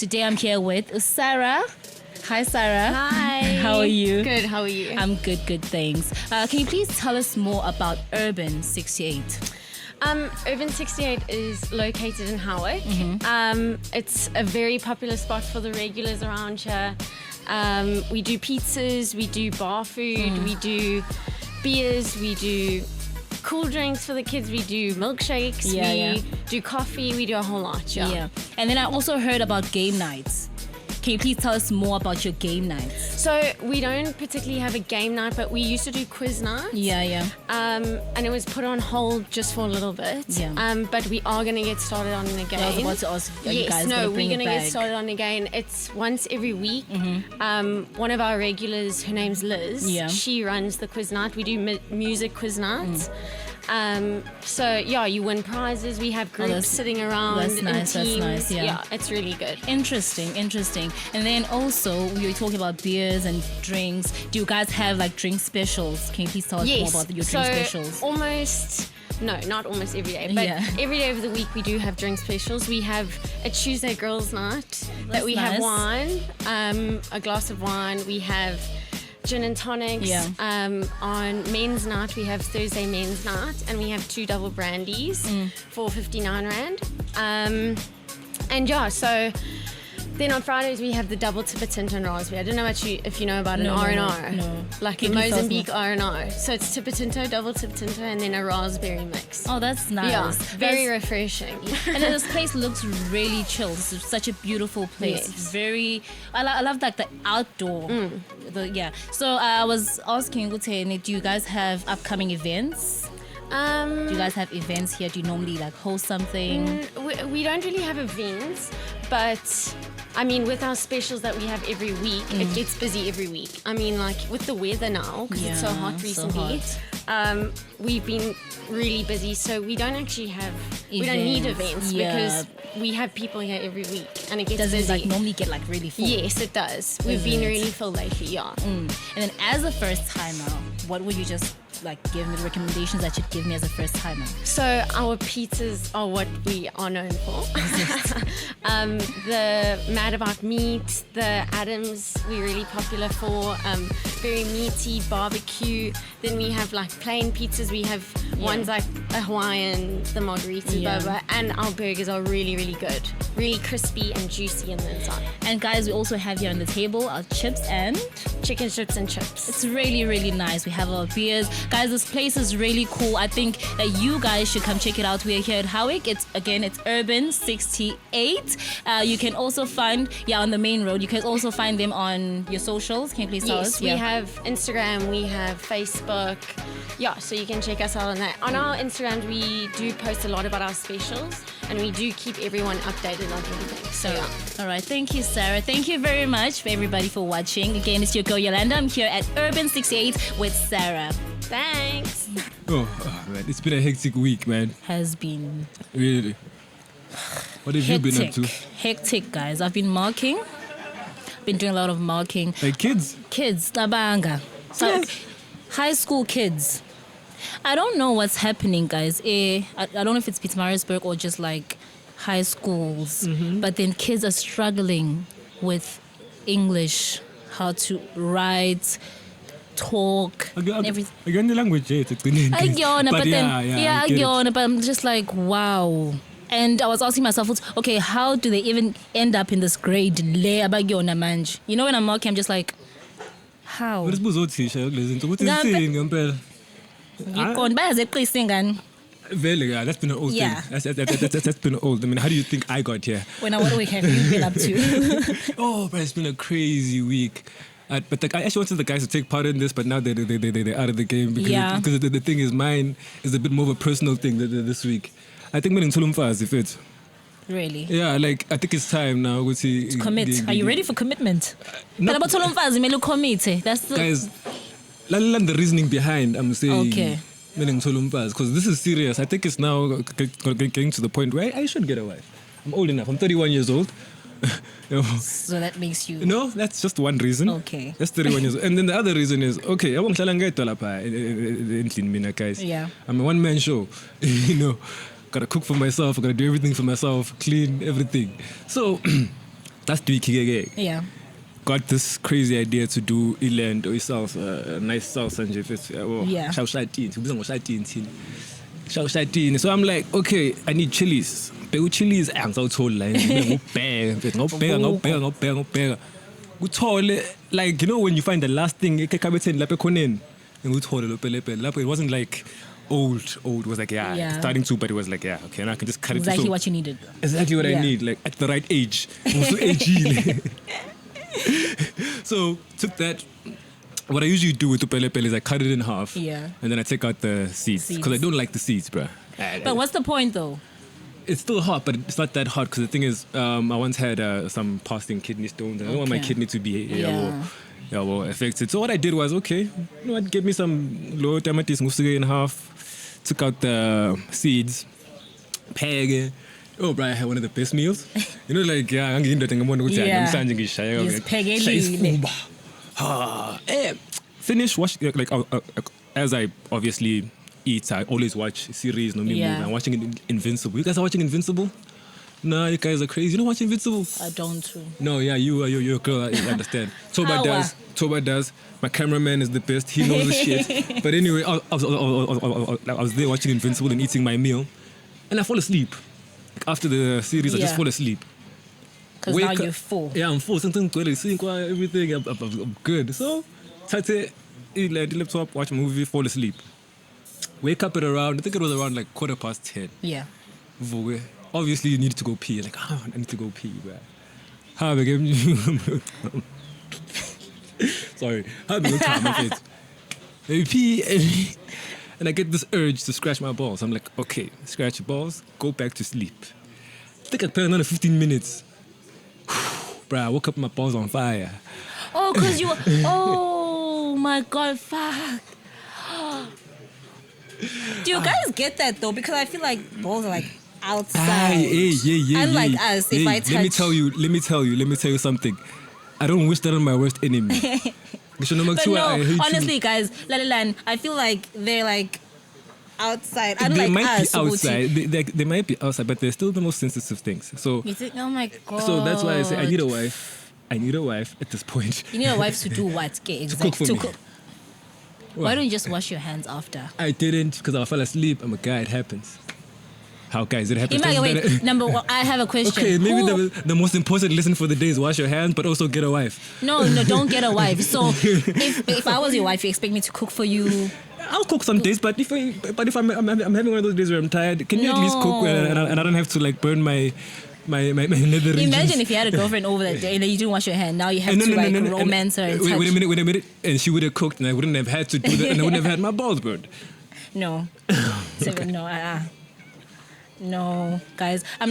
Today I'm here with Sarah. Hi, Sarah. Hi. How are you? Good, how are you? I'm good, thanks. Can you please tell us more about Urban 68? Urban 68 is located in Howick. It's a very popular spot for the regulars around here. We do pizzas, we do bar food, we do beers, we do cool drinks for the kids, we do milkshakes, we do coffee, we do a whole lot. Yeah. And then I also heard about game nights. Can you please tell us more about your game nights? So we don't particularly have a game night, but we used to do quiz nights. Yeah. And it was put on hold just for a little bit. Yeah. But we are going to get started on it again. I was about to ask, are you guys we're going to get started on again. It's once every week. One of our regulars, her name's Liz. Yeah. She runs the quiz night. We do music quiz nights. So you win prizes. We have groups sitting around. That's nice. Teams. That's nice. Yeah, it's really good. Interesting. And then also we were talking about beers and drinks. Do you guys have like drink specials? Can you please tell us more about your drink specials? Not almost every day, but every day of the week we do have drink specials. We have a Tuesday girls night that we have wine, a glass of wine. We have gin and tonics. On men's night we have Thursday men's night, and we have 2 double brandies for 59 rand. So then on Fridays we have the double tipper tinto and raspberry. I don't know if you know about an R&R. No. Like the Mozambique R&R. So it's tipper tinto, double tipper tinto, and then a raspberry mix. Oh, that's nice. Yeah, very refreshing. And then this place looks really chill. It's such a beautiful place. Yes. I love like the outdoor. So I was asking, do you guys have upcoming events? Do you guys have events here? Do you normally like host something? We don't really have events, but I mean, with our specials that we have every week, it gets busy every week. I mean, like with the weather now, because it's so hot recently, we've been really busy. So we don't actually have, we don't need events because we have people here every week, and it gets busy. Like normally get like really full? Yes, it does. We've been really full lately, And then as a first timer, what would you just like give me the recommendations that you'd give me as a first timer? So our pizzas are what we are known for. The Mad About Meat, the Adams, we're really popular for. Very meaty barbecue. Then we have like plain pizzas. We have ones like a Hawaiian, the margarita boba, and our burgers are really, really good. Really crispy and juicy in the inside. And guys, we also have here on the table our chips and chicken strips and chips. It's really, really nice. We have our beers. Guys, this place is really cool. I think that you guys should come check it out. We are here at Howick. It's Urban 68. You can also find, on the main road. You can also find them on your socials. Can you please tell us? Yes, we have Instagram, we have Facebook. So you can check us out on that. On our Instagram, we do post a lot about our specials, and we do keep everyone updated on everything. So All right. Thank you, Sarah. Thank you very much for everybody for watching. Again, it's your girl Yolanda. I'm here at Urban 68 with Sarah. Thanks. Man, it's been a hectic week, man. Has been. Really? What have you been up to? Hectic, guys. I've been marking. Been doing a lot of marking. Like kids? Kids, tabanga. So, high school kids. I don't know what's happening, guys. I don't know if it's Pietermaritzburg or just like high schools. But then kids are struggling with English, how to write, talk, everything. Again, the language, but I'm just like, wow. And I was asking myself, okay, how do they even end up in this grade? You know, when I'm marking, I'm just like, how? That's been an old thing. That's been old. I mean, how do you think I got here? What week have you been up to? But it's been a crazy week. But I actually wanted the guys to take part in this, but now they're out of the game because the thing is, mine is a bit more of a personal thing this week. I think we're in Tulumfaz, if it's. Really? Yeah, like I think it's time now. To commit. Are you ready for commitment? No. But Tulumfaz, you commit. That's the guys. The reasoning behind I'm saying. Okay. Because this is serious. I think it's now getting to the point where I should get a wife. I'm old enough. I'm 31 years old. So that makes you... No, that's just one reason. Okay. That's 31 years old. And then the other reason is, okay, I'm a one-man show. Gotta cook for myself, gotta do everything for myself, clean everything. So last week, Yeah. got this crazy idea to do Yolanda or salsa, nice salsa nje. Yeah. So I'm like, okay, I need chilies. But chilies, I'm so told like, like, you know, when you find the last thing, it wasn't like old. It was like, yeah, starting to, but it was like, yeah, okay, and I can just cut exactly it. Exactly what you needed. Exactly what I need, like at the right age. Also edgy. So took that. What I usually do with the pele is I cut it in half. Yeah. And then I take out the seeds. Because I don't like the seeds, bruh. But what's the point though? It's still hot, but it's not that hot because the thing is, I once had some passing kidney stones, and I don't want my kidney to be affected. So what I did was, okay, you know what, give me some low tomatoes, in half, took out the seeds, peg. Oh, bro, I had one of the best meals. You know, like, I'm going to finish, watch, like, as I obviously eat, I always watch series, no movie. I'm watching Invincible. You guys are watching Invincible? No, you guys are crazy. You don't watch Invincible? I don't too. No, yeah, you're a girl, I understand. Toba does. My cameraman is the best. He knows the shit. But anyway, I was there watching Invincible and eating my meal, and I fall asleep. After the series, I just fall asleep. Because now you're full. Yeah, I'm full. Something everything. I'm good. So, Tate, eat the laptop, watch a movie, fall asleep. Wake up at around, I think it was around like 10:15. Yeah. Obviously, you need to go pee. Like, I need to go pee, bro. Sorry. Pee. And I get this urge to scratch my balls. I'm like, okay, scratch your balls, go back to sleep. I think I spent another 15 minutes. Bruh, I woke up, my balls on fire. Oh, because you were... Oh, my God, fuck. Do you guys get that, though? Because I feel like balls are, like, outside. Unlike us, if I touch... Let me tell you something. I don't wish that on my worst enemy. But no, honestly, guys, I feel like they're like outside. They might us, be outside. They might be outside, but they're still the most sensitive things. So you think, oh my God. So that's why I say I need a wife. I need a wife at this point. You need a wife to do what? Okay, exactly. To cook for me. Why don't you just wash your hands after? I didn't because I fell asleep. I'm a guy. It happens. How guys? It happens. Wait, number one, I have a question. Okay, maybe the most important lesson for the day is wash your hands, but also get a wife. No, don't get a wife. So if I was your wife, you expect me to cook for you? I'll cook some days, but if I'm having one of those days where I'm tired, can you at least cook and I don't have to like burn my nether regions? Imagine if you had a girlfriend over that day and you didn't wash your hand. Now you have to romance her and touch. Wait a minute. And she would have cooked and I wouldn't have had to do that and I wouldn't have had my balls burned. No. Okay. No, guys. I'm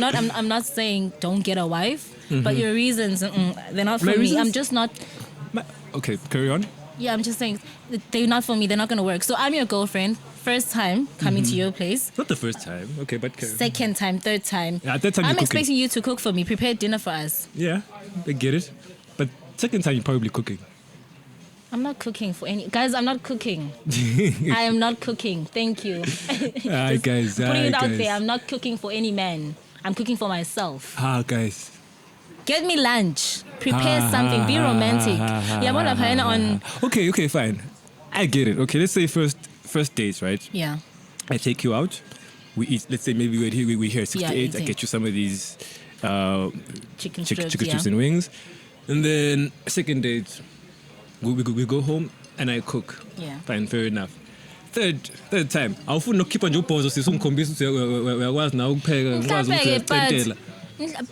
not saying don't get a wife, but your reasons, they're not for me. Reasons? I'm just not... Okay, carry on. Yeah, I'm just saying they're not for me. They're not going to work. So I'm your girlfriend. First time coming to your place. Not the first time. Okay, but... Second time, third time. Yeah, third time I'm expecting you to cook for me. Prepare dinner for us. Yeah, I get it. But second time, you're probably cooking. I'm not cooking for any... Guys, I'm not cooking. I am not cooking. Thank you. Guys. Putting it out there, I'm not cooking for any man. I'm cooking for myself. Guys. Get me lunch. Prepare something. Be romantic. Okay, fine. I get it. Okay, let's say first dates, right? Yeah. I take you out. We eat. Let's say maybe we're here 6 to 8. I get you some of these chicken strips and wings. And then second date, we go home and I cook. Yeah. Fine, fair enough. Third time, awufuna nokukhipha nje ubhozo sisomkhombisa ukuthi uyakwazi na ukupheka ngikwazi ukucentela.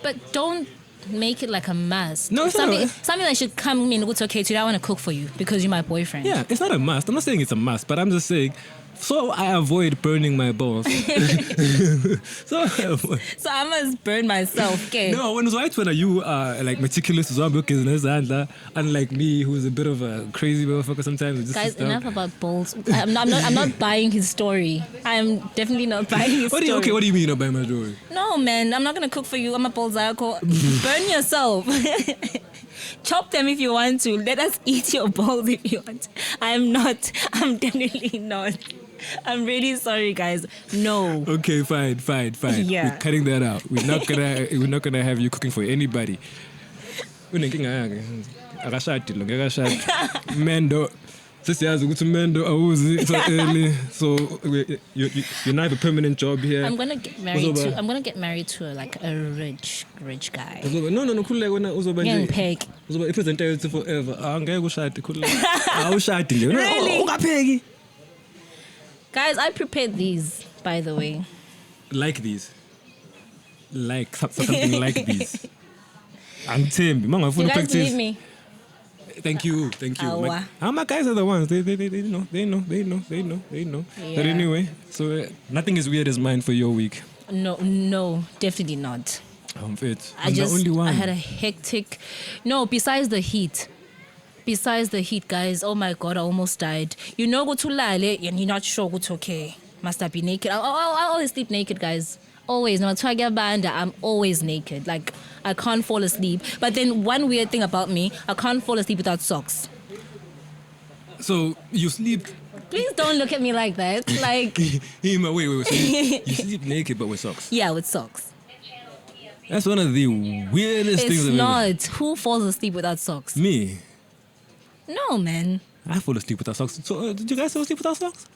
But don't make it like a must. No, something that should come in. It's okay. Today I want to cook for you because you're my boyfriend. Yeah, it's not a must. I'm not saying it's a must, but I'm just saying so I avoid burning my balls. So I must burn myself. Okay. No, when you are like meticulous, unlike me, who's a bit of a crazy motherfucker sometimes. Guys, enough about balls. I'm not buying his story. I'm definitely not buying his story. Okay, what do you mean you're not buying my story? No, man, I'm not gonna cook for you. I'm a balzako. Burn yourself. Chop them if you want to. Let us eat your balls if you want. I'm definitely not. I'm really sorry, guys. No. Okay, fine. Yeah. We're cutting that out. We're not gonna have you cooking for anybody. unenkinga yakhe akashadi lo ngekashadi Mendo sesiyazi ukuthi Mendo awuzi so early so you now have a permanent job here. I'm gonna get married to like a rich guy. No khululeka wena uzoba nje uzoba representative forever angeke ushade khululeka awushadi nje ungapheki. Guys, I prepared these, by the way. Like these. Like something like these. Angithembi mangafuna You guys practice. believe me? Thank you. My guys are the ones. They know. Yeah. But anyway, so nothing is weird as mine for your week. No, definitely not. I'm fit. I'm the only one. I had a hectic. No, besides the heat, guys. Oh my God, I almost died. You know, go to lale and you're not sure what's okay. Must I be naked? I always sleep naked, guys. Always. No matter I get banned, I'm always naked. Like, I can't fall asleep. But then one weird thing about me, I can't fall asleep without socks. So you sleep. Please don't look at me like that. Like. Wait. So you sleep naked but with socks? Yeah, with socks. That's one of the weirdest things I've ever. It's not. Who falls asleep without socks? Me. No, man. I fall asleep without socks. So did you guys fall asleep without socks?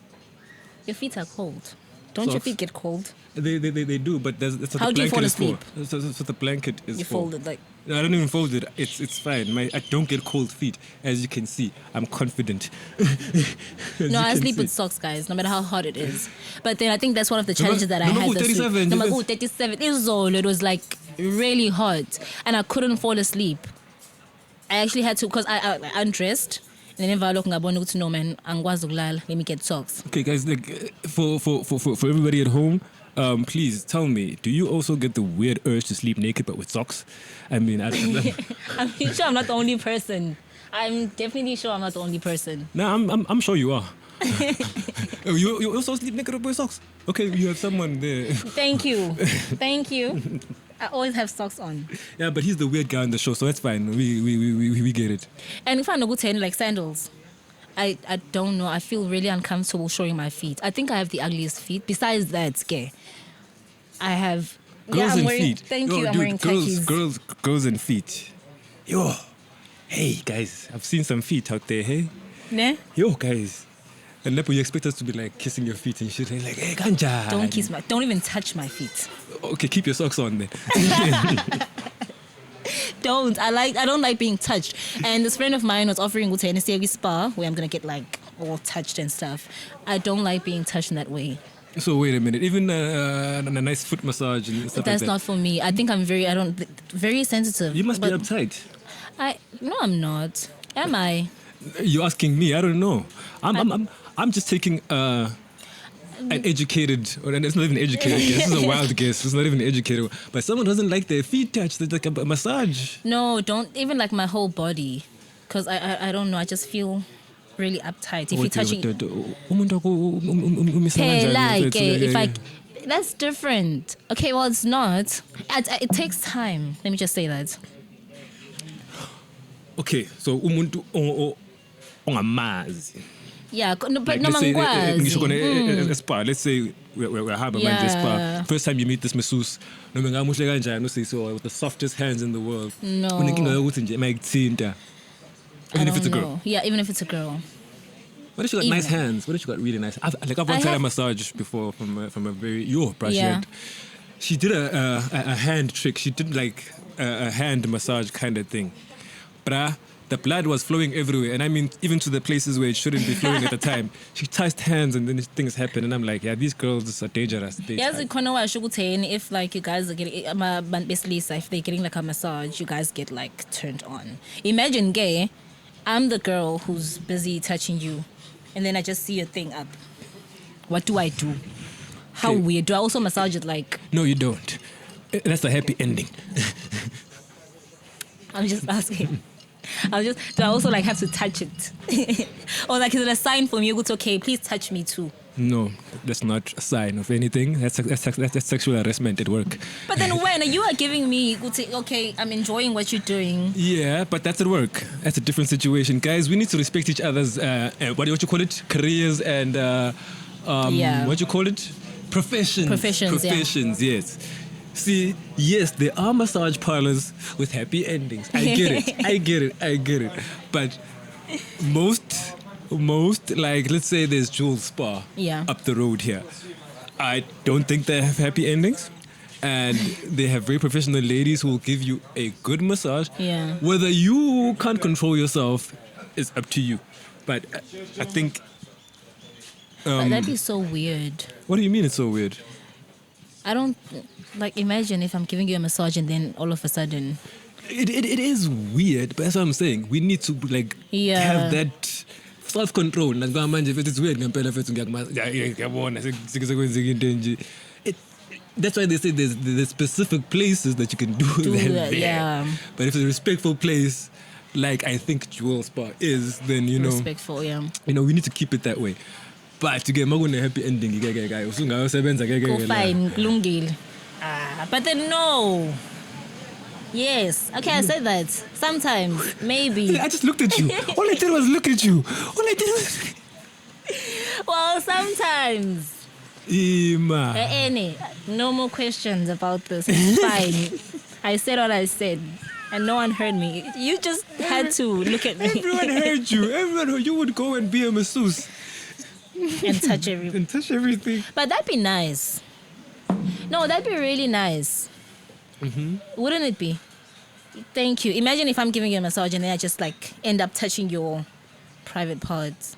Your feet are cold. Don't your feet get cold? They do, but that's what How the do you blanket fall is asleep? for. That's what the blanket is You for. fold it like. No, I don't even fold it. It's fine. I don't get cold feet, as you can see. I'm confident. No, I sleep with socks, guys, no matter how hot it is. But then I think that's one of the challenges that I had this week. Number 37. It was like really hot, and I couldn't fall asleep. I actually had to, because I undressed. And then if I look, no man, let me get socks. Okay, guys, like for everybody at home, please tell me, do you also get the weird urge to sleep naked but with socks? I mean, I'm sure I'm not the only person. I'm definitely sure I'm not the only person. No, I'm sure you are. You also sleep naked with socks? Okay, you have someone there. Thank you. I always have socks on. Yeah, but he's the weird guy on the show, so that's fine. We get it. And if I know good like sandals, I don't know. I feel really uncomfortable showing my feet. I think I have the ugliest feet. Besides that, I have. Girls and feet. Thank you. I'm wearing khakis. Girls and feet. Yo, hey guys, I've seen some feet out there. Hey, ne? Yo guys. And you expect us to be like kissing your feet and shit. And like, hey, ganja. Don't even touch my feet. Okay, keep your socks on then. I don't like being touched. And this friend of mine was offering a spa where I'm gonna get like all touched and stuff. I don't like being touched in that way. So wait a minute, even a nice foot massage and stuff That's like that. not for me. I think I'm very sensitive. You must be uptight. No, I'm not. Am I? You're asking me. I don't know. I'm just taking an educated, or it's not even educated guess. This is a wild guess. It's not even educated. But someone doesn't like their feet touched. It's like a massage. No, don't even like my whole body, because I don't know. I just feel really uptight if you're touching. That's different. Okay, well it's not. It takes time. Let me just say that. Okay, so umuntu ongamazi. Yeah, but like, no man. Let's say we're having a spa. First time you meet this masseuse, with the softest hands in the world. No. Even if it's a girl. Yeah, even if it's a girl. What if she got nice hands? What if she got really nice? I've once had a massage before from a very She did a hand trick. She did like a hand massage kind of thing. But the blood was flowing everywhere, and I mean even to the places where it shouldn't be flowing at the time. She touched hands, and then things happen, and I'm like, yeah, these girls are dangerous. If like you guys are getting if they're getting like a massage, you guys get like turned on. Imagine gay, I'm the girl who's busy touching you, and then I just see your thing up. What do I do? How weird. Do I also massage it like? No, you don't. That's a happy ending. I'm just asking. Do I also like have to touch it? Or like is it a sign for me? It's okay, please touch me too. No, that's not a sign of anything. That's sexual harassment at work. But then when you are giving me, okay, I'm enjoying what you're doing. Yeah, but that's at work. That's a different situation. Guys, we need to respect each other's, what you call it? Careers and, what you call it? Professions. Professions, yes. See, yes, there are massage parlors with happy endings. I get it. But most, like, let's say there's Jewel Spa up the road here. I don't think they have happy endings. And they have very professional ladies who will give you a good massage. Yeah. Whether you can't control yourself is up to you. But I think... but that'd be so weird. What do you mean it's so weird? I don't... Like, imagine if I'm giving you a massage and then all of a sudden... It is weird, but that's what I'm saying. We need to, like, have that self-control. Like, if it's weird, that's why they say there's specific places that you can do that there. Yeah. But if it's a respectful place, like I think Jewel Spa is, then, you know... Respectful, yeah. You know, we need to keep it that way. But to get a happy ending, go fine, lungile. But then no. Yes. Okay, I said that. Sometimes, maybe. I just looked at you. All I did was look at you. Well, sometimes. Any, no more questions about this. It's fine. I said what I said, and no one heard me. You just had to look at me. Everyone heard you. You would go and be a masseuse. And touch everything. And touch everything. But that'd be nice. No, that'd be really nice. Mm-hmm. Wouldn't it be? Thank you. Imagine if I'm giving you a massage and then I just like end up touching your private parts.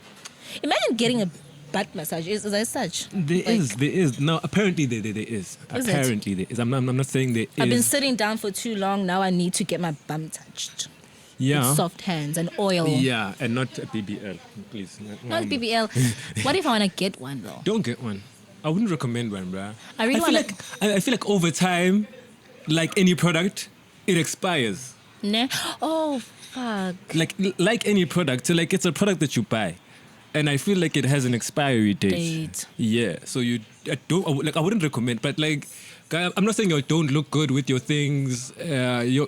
Imagine getting a butt massage. Is there such? There is. No, apparently there is. Apparently there is. I'm not saying there is. I've been sitting down for too long. Now I need to get my bum touched. Yeah. With soft hands and oil. Yeah, and not a BBL, please. Not BBL. What if I want to get one though? Don't get one. I wouldn't recommend one, bruh. I feel like over time, like any product, it expires. Nah. Oh, fuck. Like any product, so like it's a product that you buy. And I feel like it has an expiry date. Yeah, so I wouldn't recommend, but like, I'm not saying you don't look good with your things. You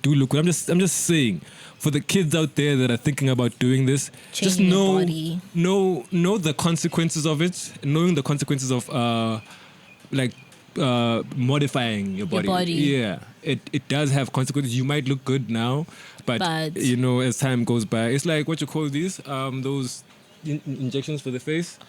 do look good. I'm just saying, for the kids out there that are thinking about doing this, just know the consequences of it. Knowing the consequences of modifying your body. Yeah, it does have consequences. You might look good now, but you know, as time goes by, it's like what you call these those injections for the face.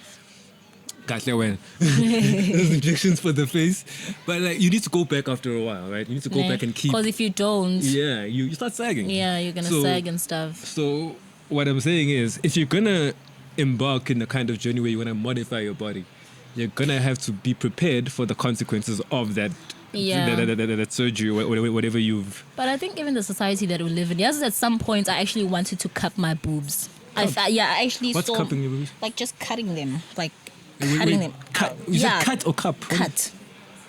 Those injections for the face, but like you need to go back after a while, right? You need to go back and keep. Because if you don't, you start sagging. Yeah, you're gonna sag and stuff. So what I'm saying is, if you're gonna embark in the kind of journey where you wanna modify your body, you're gonna have to be prepared for the consequences of that. That surgery, whatever you've. But I think even the society that we live in, yes, at some point I actually wanted to cup my boobs. I actually What's saw, cupping your boobs? Like just cutting them, like cutting them. You said cut or cup? Cut.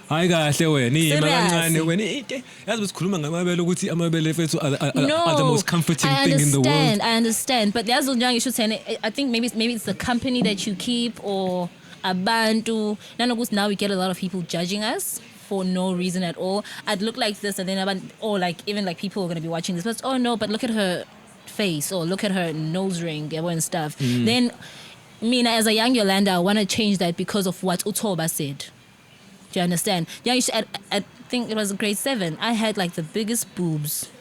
Hayi kahle wena imancane wena yazi besikhuluma ngamabele ukuthi amabele fethu are the most comforting thing in the world. I understand, but there's you should say I think maybe it's the company that you keep or abantu. Now we get a lot of people judging us for no reason at all. I'd look like this and then even like people are going to be watching this, but but look at her face or look at her nose ring and stuff. Then Mina, as a young Yolanda, I want to change that because of what Utoba said. Do you understand? Yeah, I think it was grade 7. I had like the biggest boobs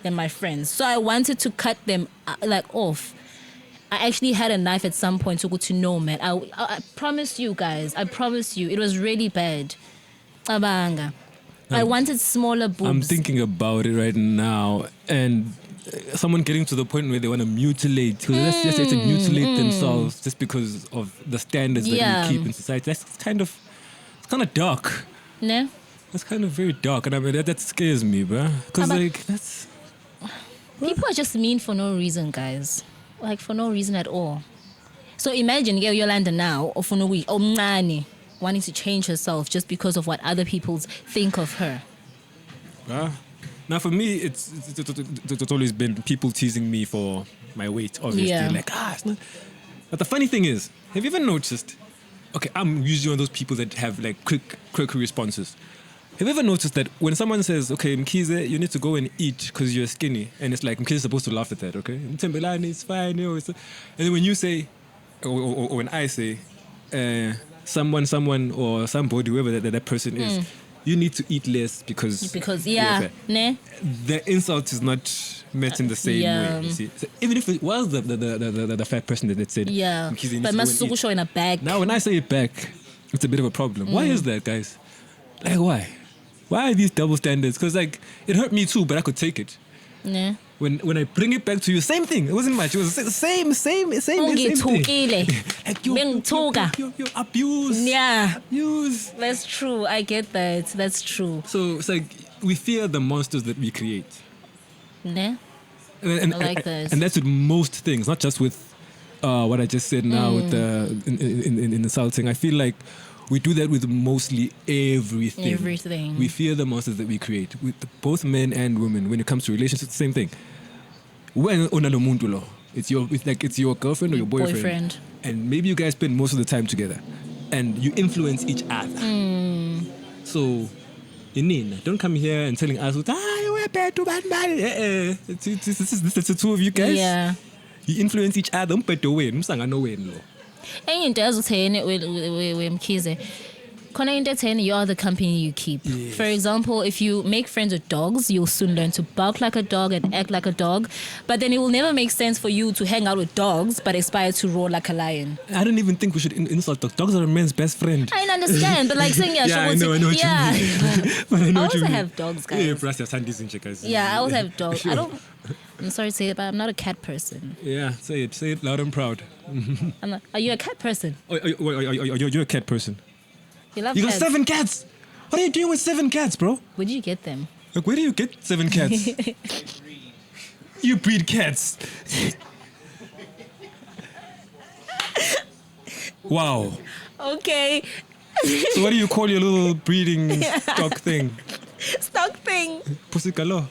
than my friends. So I wanted to cut them off. I actually had a knife at some point to go to know, man. I promise you guys, it was really bad. Abanga. I wanted smaller boobs. I'm thinking about it right now, and someone getting to the point where they want to mutilate, because let's just say to mutilate themselves just because of the standards that we keep in society. That's kind of dark. No? That's kind of very dark, and I mean that scares me, bro. Because that's people are just mean for no reason, guys. Like for no reason at all. So imagine Yolanda now, or for no week, or Mnani, wanting to change herself just because of what other people think of her. Now for me, it's always been people teasing me for my weight, obviously. Yeah. Like, it's not. But the funny thing is, have you ever noticed? Okay, I'm usually one of those people that have like quick responses. Have you ever noticed that when someone says, okay, Mkhize, you need to go and eat because you're skinny, and it's like, Mkhize is supposed to laugh at that, okay? Mtembelani, it's fine, and then when you say, or when I say, someone or somebody, whoever that person is you need to eat less because ne? The insult is not met in the same way. You see, so even if it was the fat person that said, but must show in a bag. Now, when I say it back, it's a bit of a problem. Why is that, guys? Like, why? Why are these double standards? Because like it hurt me too, but I could take it. Yeah. When I bring it back to you, same thing. It wasn't much. It was the same thing. Like you abuse. Yeah. Abuse. That's true. I get that. That's true. So it's like we fear the monsters that we create. Yeah. And I like that. And that's with most things, not just with what I just said now with in insulting. I feel like we do that with mostly everything. Everything. We fear the monsters that we create with both men and women. When it comes to relationships, the same thing. When it's your girlfriend or your boyfriend, and maybe you guys spend most of the time together, and you influence each other. So, don't come here and telling us, we're bad to bad. It's the two of you guys. Yeah. You influence each other. Enye into ezothene wemkhize khona into ethene, you are the company you keep. Yes. For example, if you make friends with dogs, you'll soon learn to bark like a dog and act like a dog, but then it will never make sense for you to hang out with dogs but aspire to roar like a lion. I don't even think we should insult dogs. Dogs are a man's best friend. I understand, but like saying I know what you mean. But I know I what you also mean. have dogs, guys. I also have dogs. I'm sorry to say it, but I'm not a cat person. Yeah, say it loud and proud. Are you a cat person? You're a cat person. You love You got cats? 7 cats. What are you doing with 7 cats, bro? Where did you get them? Like, where do you get 7 cats? You breed cats. Wow. Okay. So what do you call your little breeding stock thing? Stock thing. Pusikalo.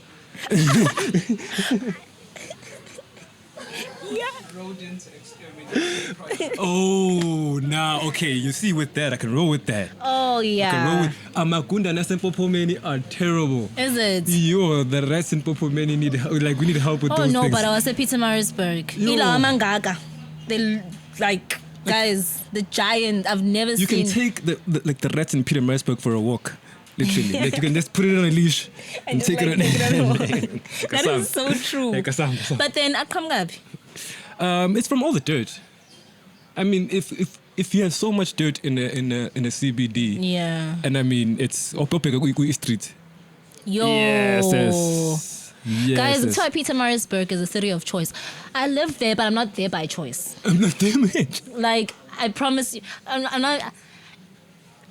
Yeah. Rodent extermination project. Oh, now okay. You see, with that, I can roll with that. Oh yeah. I can roll with Amagunda and Popomeni are terrible. Is it? Yo, the rest in Popomeni we need help with Oh those no, things. but I was at Peter Marisburg. Yo. Ila Mangaga. They like guys, the giant. I've never You seen. can take the rats in Peter Marisburg for a walk. Literally, like you can just put it on a leash and just, take like, it on. That is so true. Kasam. But then Akamgabi. It's from all the dirt. I mean, if you have so much dirt in a CBD, Yeah. and I mean it's street. Yo. Yes. Guys, that's why Peter Marisburg is a city of choice. I live there, but I'm not there by choice. I'm not damaged. Like, I promise you, I'm not.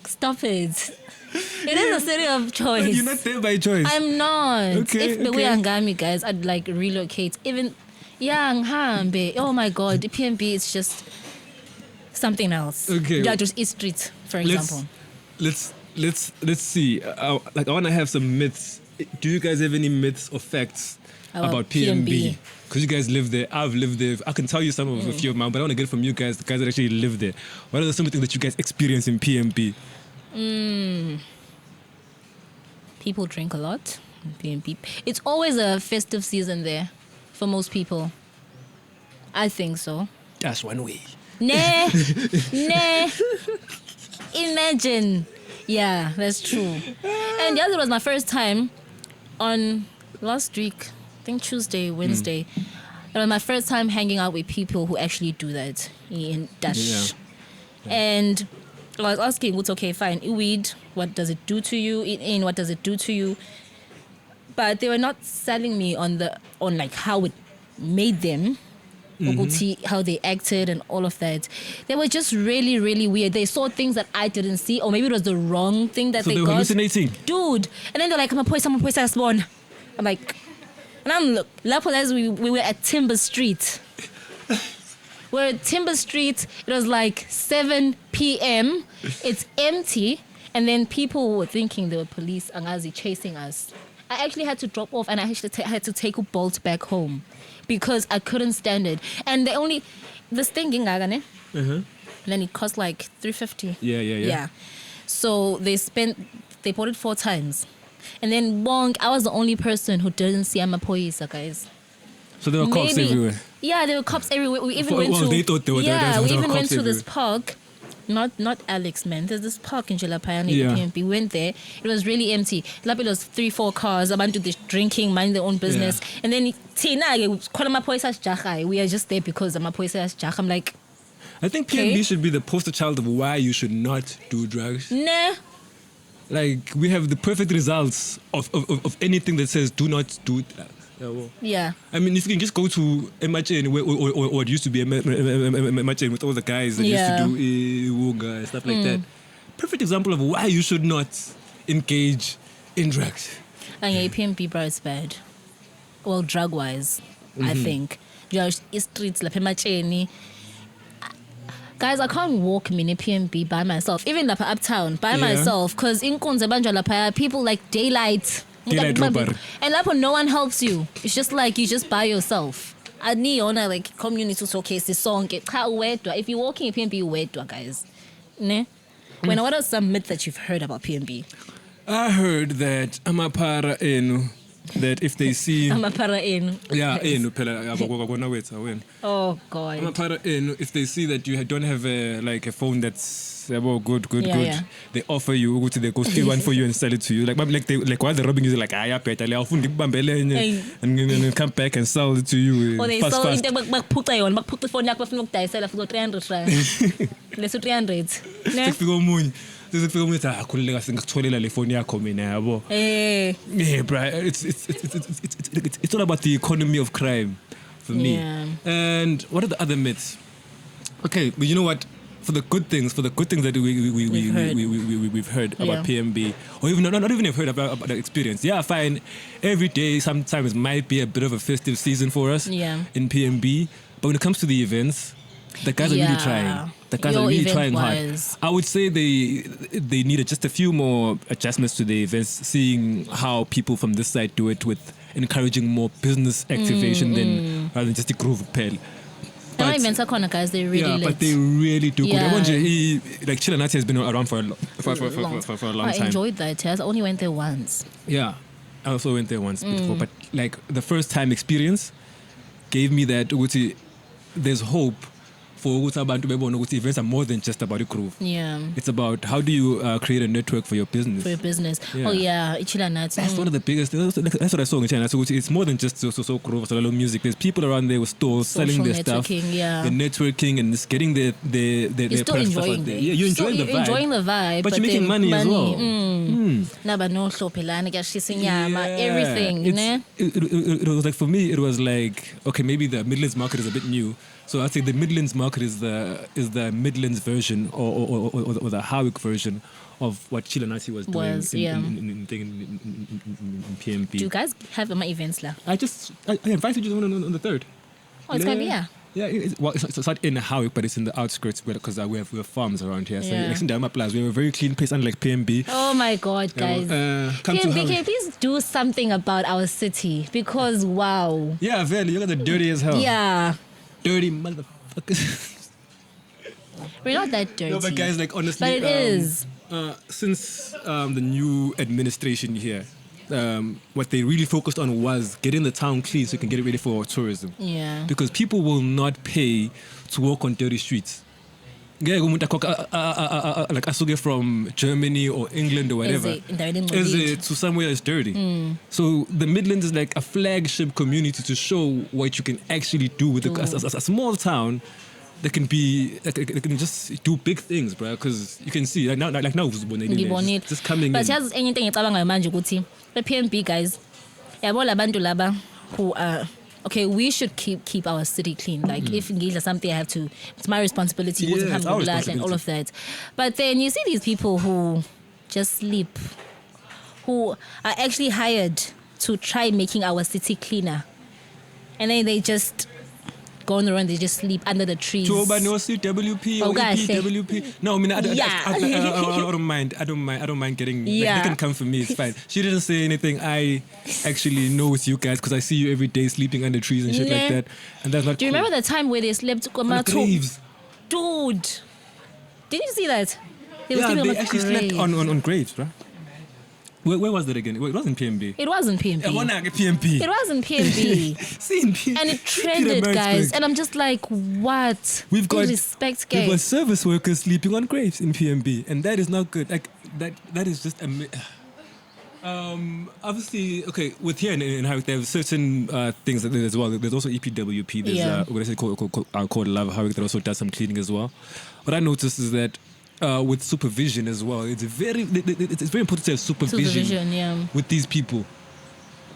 Stop it. It is a city of choice. But you're not there by choice. I'm not. Okay, If the way Angami, guys, I'd like relocate. Even Yang Hambe. Oh my God, the PMB is just something else. Okay. Yeah, just East Street, for example. Let's see. I want to have some myths. Do you guys have any myths or facts about PMB? Because you guys live there. I've lived there. I can tell you some of a few of mine, but I want to get it from you guys, the guys that actually live there. What are some of the things that you guys experience in PMB? People drink a lot in PMB. It's always a festive season there for most people. I think so. That's one way. Nah. Imagine. Yeah, that's true. And the other was my first time on last week, I think Tuesday, Wednesday. It was my first time hanging out with people who actually do that in Dutch. Yeah. And I was asking, what's okay, fine. Weed, what does it do to you? In what does it do to you? But they were not selling me on like how it made them. How they acted and all of that. They were just really, really weird. They saw things that I didn't see, or maybe it was the wrong thing that they were got. Hallucinating. Dude. And then they're like, I'm a spawn. I'm like, and I'm look, we were at Timber Street. We're at Timber Street. It was like 7 p.m. It's empty. And then people were thinking they were police angazi chasing us. I actually had to drop off and I actually had to take a Bolt back home because I couldn't stand it. And this thing, then it cost like $350. Yeah. So they bought it 4 times. And then I was the only person who didn't see Amapoisa, guys. So there were cops everywhere. Yeah, there were cops everywhere. We even went they thought they were there. we even went to this park Not Alex, man. There's this park in Jalapayana, Yeah. PMP. We went there. It was really empty. Lapho it was 3-4 cars. Abantu drinking, minding their own business. Yeah. And then we are just there because I'm like, I think PNB Okay. should be the poster child of why you should not do drugs. nah. Like, we have the perfect results of anything that says do not do it. Yeah. I mean, if you can just go to Emacheni, or it used to be Emacheni with all the guys that Yeah. used to do Woga, stuff like that. Perfect example of why you should not engage in drugs. And yeah, PMP, bro, it's bad. Well, drug-wise, I think. Just streets, like Macheni. Guys, I can't walk mini PMB by myself. Even like uptown by myself, because in Kunza Banja Lapaya, people like daylight. Daylight robbery. And Lapo, no one helps you. It's just like you just by yourself. I need honor like community showcase the song. If you're walking in PMB, wait, guys. Ne? When what are some myths that you've heard about PMB? I heard that Amapara Enu, that if they see. I'm a para in. Yeah, Enu, Pela, win. Oh God. Amapara Enu, if they see that you don't have a phone that's good, Yeah. they offer you, they go steal one for you and sell it to you. Like while they're robbing you, they're like, yeah, better, and come back and sell it to you. Or they fast. sell it, put the phone up, for 300 rand. Let's do 300. Ne? Sekufika umuntu akhululeka singakutholela le phone yakho mina yabo. Yeah, bro, it's all about the economy of crime for me. Yeah. And what are the other myths? Okay, but you know what? For the good things that we've heard about PMB, or even not even have heard about the experience. Yeah, fine. Every day sometimes might be a bit of a festive season for us in PMB, but when it comes to the events, the guys are really trying. The guys are really trying hard. I would say they needed just a few more adjustments to the events, seeing how people from this side do it with encouraging more business activation rather than just the groove pale. But events are corner guys, they really lit. But they really do good. Yeah. I wonder, like Chilanati has been around for a long time. I enjoyed that. I only went there once. Yeah, I also went there once before. But like the first time experience gave me that there's hope for events are more than just about a groove. Yeah. It's about how do you create a network for your business. Yeah. Oh yeah, Chilanati. That's one of the biggest. That's what I saw in China. So it's more than just so groove, so music. There's people around there with stores selling their stuff. Yeah. They're networking and just getting their still enjoying it. Yeah, you're enjoying the vibe. Enjoying the vibe, but you're making money as well. Everything. It was like, for me, it was like, okay, maybe the Midlands market is a bit new. So I'd say the Midlands market is the Midlands version or the Howick version of what Chilanati was doing in PMP. Do you guys have my events lah? I invited you on the 3rd. Oh, it's going to be, yeah. Yeah, it's not in Howick, but it's in the outskirts because we have farms around here. So next in Dama Plaza, we have a very clean place, unlike PMB. Oh my God, guys! PMB, can you please do something about our city? Because wow. Yeah, Valley, you guys are dirty as hell. Yeah. Dirty motherfuckers. We're not that dirty. No, but guys, like honestly, but it is. Since the new administration here. What they really focused on was getting the town clean so you can get it ready for tourism. Yeah. Because people will not pay to walk on dirty streets. Like Asuge from Germany or England or whatever, to somewhere that's dirty. So the Midlands is like a flagship community to show what you can actually do with a small town. They can just do big things, bro. Because you can see now just coming. But here's anything the PMB guys. Who are okay. We should keep our city clean. Like if there's something I have to, it's my responsibility. It's our responsibility. And all of that. But then you see these people who just sleep, who are actually hired to try making our city cleaner, and then they just go on the run, they just sleep under the trees. WP or EPWP. No, I mean, I don't mind. I don't mind getting. Like, they can come for me. It's fine. She didn't say anything. I actually know with you guys because I see you every day sleeping under trees and shit like that. And that's not. Do you remember the time where they slept on the graves? Dude, did you see that? They actually slept on graves, bro. Where was that again? It wasn't PMB. It wasn't PMB. PMP. It wasn't PMB. And it trended, guys. And I'm just like, what? We've got respect, we've got service workers sleeping on graves in PMB, and that is not good. Like that is just obviously, okay, with here in Harwich, there are certain things that there as well. There's also EPWP. There's an organization called Love Harwich that also does some cleaning as well. What I noticed is that with supervision as well, it's very important to have supervision with these people.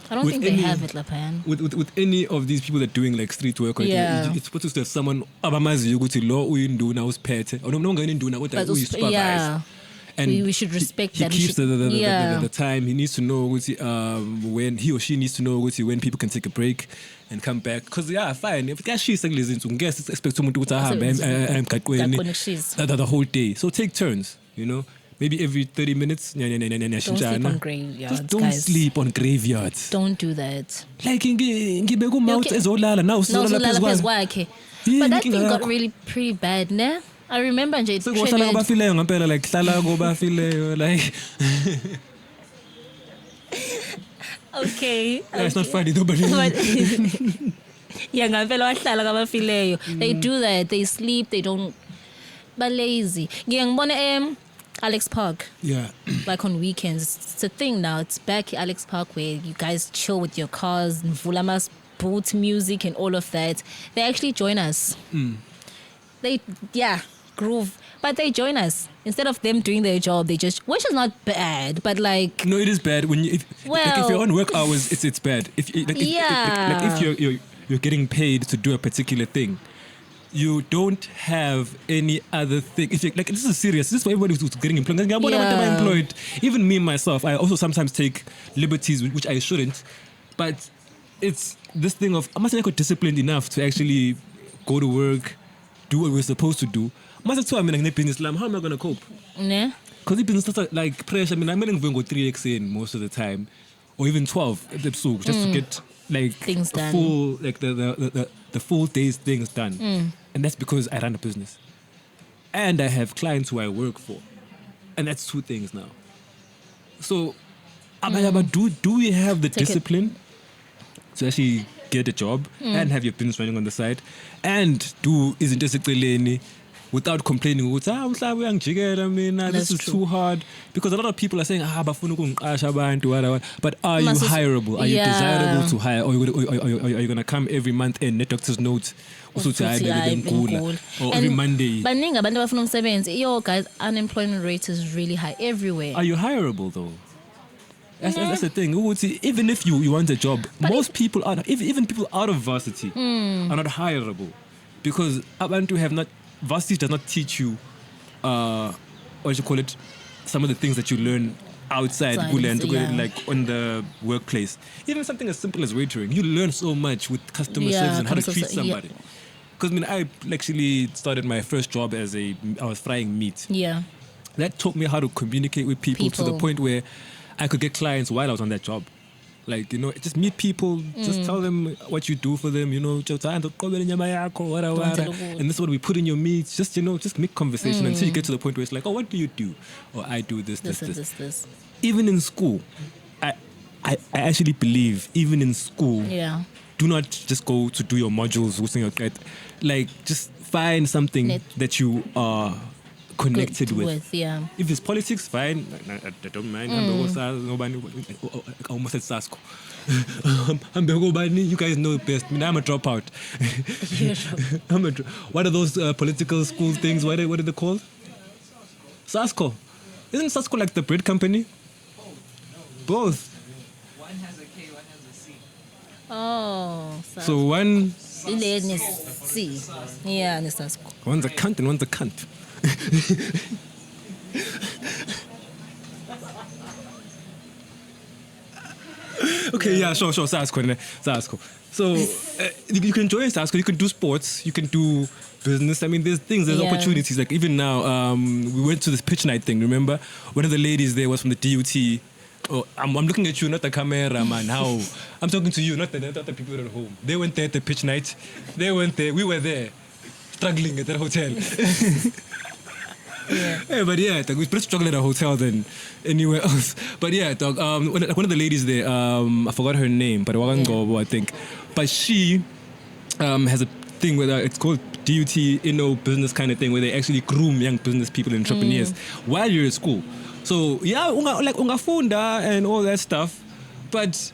I don't think they have it, Lapan. With any of these people that are doing like street work, it's supposed to have someone abamazi ukuthi lo uyinduna usiphethe or no ngayinduna kodwa uyisupervise. And we should respect that. He keeps the time. He needs to know when he or she needs to know when people can take a break and come back. Because fine. If she's expect someone to the whole day. So take turns. Maybe every 30 minutes. Don't sleep on graveyards. Just don't sleep on graveyards. Don't do that. Like ngibeka mouth ezolala now uzolala phezu kwakhe. But that thing got really pretty bad, ne? I remember nje sekuhlala bafileyo ngempela like hlala kobafileyo like okay. It's not funny though, but yeah, ngempela wahlala kabafileyo. They do that. They sleep, they don't ba lazy. Ngiyangibona Alex Park. Yeah. Like on weekends. It's a thing now. It's back at Alex Park where you guys chill with your cars and Vulamas boot music and all of that. They actually join us. They groove, but they join us instead of them doing their job. They just, which is not bad, but like no, it is bad when if you're on work hours, it's bad. If you're getting paid to do a particular thing, you don't have any other thing. If you like, this is serious. This is for everybody who's getting employed. Employed. Even me myself, I also sometimes take liberties which I shouldn't, but it's this thing of I must be disciplined enough to actually go to work, do what we're supposed to do. How am I going to cope? Because the business starts like pressure. I mean, I'm going to go 3x in most of the time, or even 12 just to get like things done. Full like the full day's things done, and that's because I run a business, and I have clients who I work for, and that's two things now. So, do we have the discipline to actually get a job and have your business running on the side, and do isn't just a without complaining, this is too hard, because a lot of people are saying, but are you hireable? Are you desirable to hire? Or are you going to come every month and net doctor's notes? Or every Monday? Yo, guys, unemployment rate is really high everywhere. Are you hireable though? That's the thing. Even if you want a job, most people are, even people out of varsity are not hireable, because abantu have not. Varsity does not teach you, what you call it, some of the things that you learn outside like on the workplace. Even something as simple as waitering, you learn so much with customer service and how to treat somebody. Because I actually started my first job I was frying meat. Yeah, that taught me how to communicate with people to the point where I could get clients while I was on that job. Like, just meet people, just tell them what you do for them, and this is what we put in your meat. Just make conversation until you get to the point where it's like, oh, what do you do? Or I do this. Even in school, I actually believe, even in school, do not just go to do your modules, like, just find something that you are connected with. If it's politics, fine. I don't mind. Almost said Sasko. You guys know best. I'm a dropout. What are those political school things? What are they called? Sasko. Isn't Sasko like the bread company? Oh, no. Both. One has a K, one has a C. Oh. So one. C. Yeah, Sasko. One's a cunt and one's a cunt. Okay, yeah, sure. Sasko. So you can join Sasko. You can do sports. You can do business. I mean, there's opportunities. Like even now, we went to this pitch night thing. Remember, one of the ladies there was from the DUT. Oh, I'm looking at you, not the camera, man. How? I'm talking to you, not the people at home. They went there at the pitch night. They went there. We were there, struggling at that hotel. Hey, but yeah, dog, it's better struggling at a hotel than anywhere else. But yeah, dog, one of the ladies there, I forgot her name, but I think. But she has a thing with it's called DUT, business kind of thing, where they actually groom young business people and entrepreneurs while you're at school. So yeah, unga funda and all that stuff, but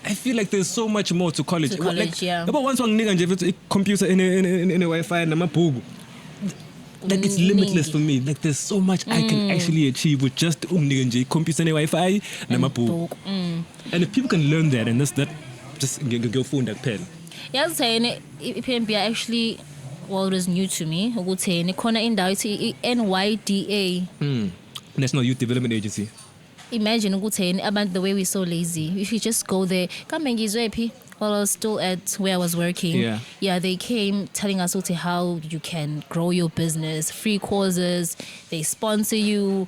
I feel like there's so much more to college. But once one nigga nje a computer in a Wi-Fi and I'm like it's limitless for me. Like there's so much I can actually achieve with just computer and Wi-Fi and if people can learn that, and that just go phone that pen. Yeah, saying PMB actually, well, it was new to me. Ukuthi khona indawo ithi NYDA. National Youth Development Agency. Imagine ukuthi about the way we're so lazy. If you just go there, come and ngizwe while I was still at where I was working. Yeah, they came telling us how you can grow your business, free courses, they sponsor you,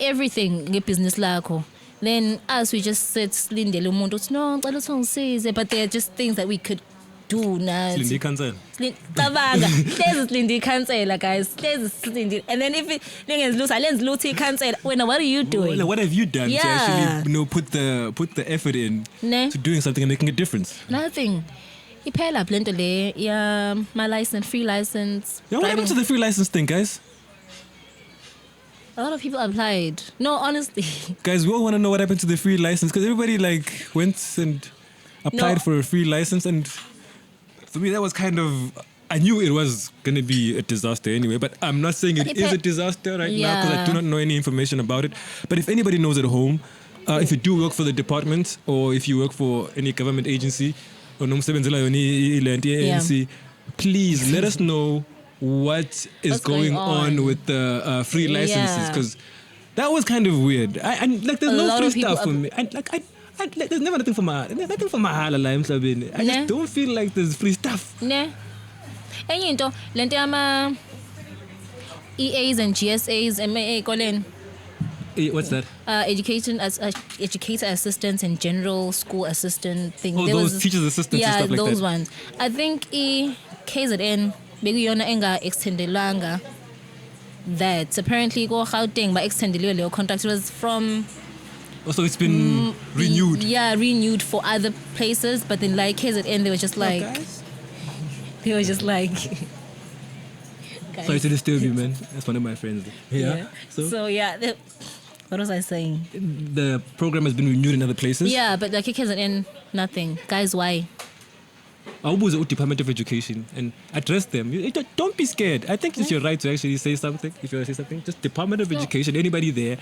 everything business lakho. Then us, we just said slindele umuntu no ngicela ungisize, but they're just things that we could do now. Slindi cancel. Cabanga. There's slindi cancel, guys. There's slindi. And then if it lenz luthi cancel, what are you doing? Well, what have you done to actually put the effort in to doing something and making a difference? Nothing. Iphela lento le yeah, my license, free license. Yeah, what happened to the free license thing, guys? A lot of people applied. No, honestly. Guys, we all want to know what happened to the free license because everybody went and applied for a free license, and for me that was kind of, I knew it was going to be a disaster anyway, but I'm not saying it is a disaster right now because I do not know any information about it. But if anybody knows at home, if you do work for the department or if you work for any government agency or please let us know what is going on with the free licenses, because that was kind of weird. Like there's no free stuff for me. There's never nothing for my life. I just don't feel like there's free stuff. And into lento ama EAs and GSAs MA Colin. What's that? Educator assistants and general school assistant thing. Oh, those teachers assistants and stuff like that. Yeah, those ones. I think KZN bekuyona enga extendelanga that apparently go Gauteng by extended your contract was from. Also, it's been renewed. Yeah, renewed for other places, but then like KZN, they were just like, Sorry to disturb you, man. That's one of my friends. Yeah. So yeah. What was I saying? The program has been renewed in other places. Yeah, but like KZN, nothing. Guys, why? I was at Department of Education and address them. Don't be scared. I think it's your right to actually say something. If you want to say something, just Department of Education, anybody there.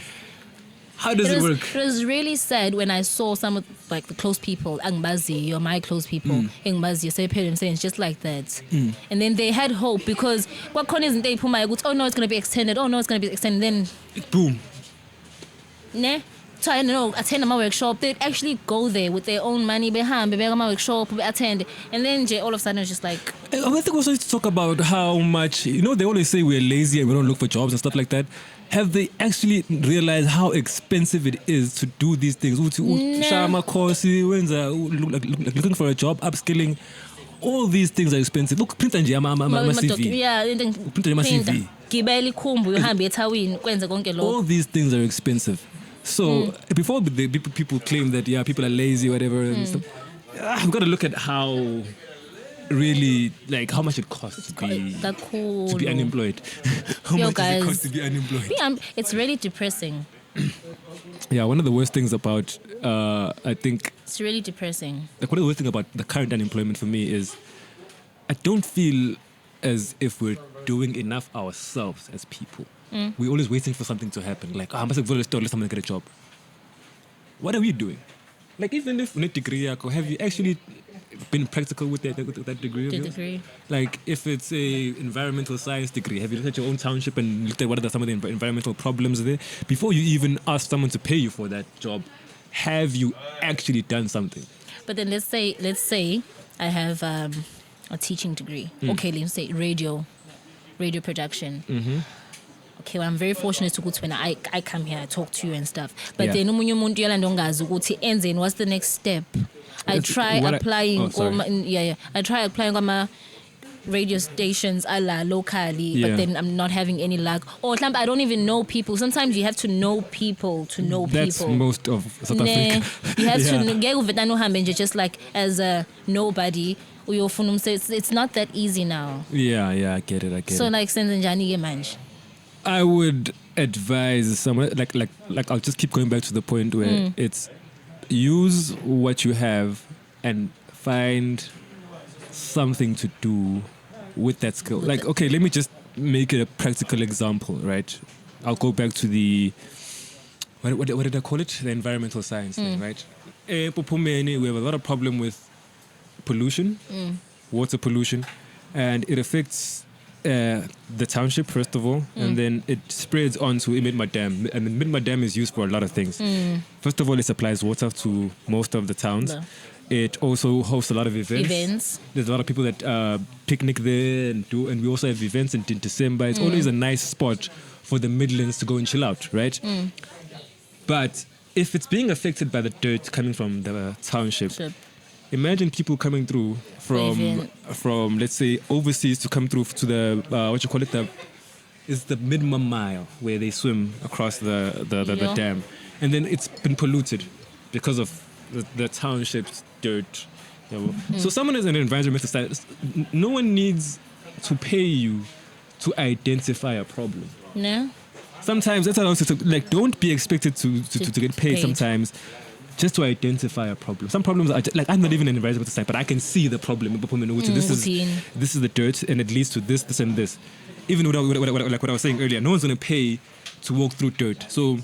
How does it work? It was really sad when I saw some of the close people, Angbazi or my close people, Angbazi, say saying it's just like that. And then they had hope because what con isn't they put my goods, oh no, it's gonna be extended, then boom. Ne? So I don't know, attend my workshop. They'd actually go there with their own money behind, my workshop, attend. And then all of a sudden it's just like... I think also to talk about how much, they always say we're lazy and we don't look for jobs and stuff like that. Have they actually realized how expensive it is to do these things? Shama course, looking for a job, upskilling. All these things are expensive. Look, print my CV. Yeah, print my CV. All these things are expensive. So before the people claim that people are lazy or whatever and stuff, I've got to look at how really how much it costs to be unemployed. How much does it cost to be unemployed? It's really depressing. Yeah, one of the worst things about I think it's really depressing. One of the worst things about the current unemployment for me is I don't feel as if we're doing enough ourselves as people. We're always waiting for something to happen. Like, I must have let someone get a job. What are we doing? Like, even if we need degree, have you actually been practical with that degree? The degree. Like, if it's a environmental science degree, have you looked at your own township and looked at what are some of the environmental problems there? Before you even ask someone to pay you for that job, have you actually done something? But then let's say I have a teaching degree. Okay, let's say radio production. Okay, well, I'm very fortunate to go to when I come here, I talk to you and stuff. But then what's the next step? I try applying. I try applying on my radio stations locally, but Yeah. then I'm not having any luck. Or I don't even know people. Sometimes you have to know people to know That's people. most of South Nah, Africa. you have Yeah. to get with it just like as a nobody. It's not that easy now. Yeah, I get it. So like senzenjani ke manje. I would advise someone like I'll just keep going back to the point where it's use what you have and find something to do with that skill. Like, okay, let me just make it a practical example, right? I'll go back to the what did I call it? The environmental science thing, right? Popumeni, we have a lot of problem with pollution, water pollution, and it affects the township first of all, and then it spreads on to Midma Dam. And the Midma Dam is used for a lot of things. First of all, it supplies water to most of the towns. No. It also hosts a lot of events. There's a lot of people that picnic there and we also have events in December. It's always a nice spot for the Midlands to go and chill out, right? But if it's being affected by the dirt coming from the township, imagine people coming through from let's say overseas to come through to the it's the Midma Mile where they swim across the dam, and then it's been polluted because of the township's dirt. So someone is an environmental scientist. No one needs to pay you to identify a problem. No. Sometimes that's how like don't be expected to get paid sometimes. Just to identify a problem. Some problems are like I'm not even an environmental scientist, but I can see the problem. This is the dirt, and it leads to this, and this. Even like what I was saying earlier, no one's gonna pay to walk through dirt. So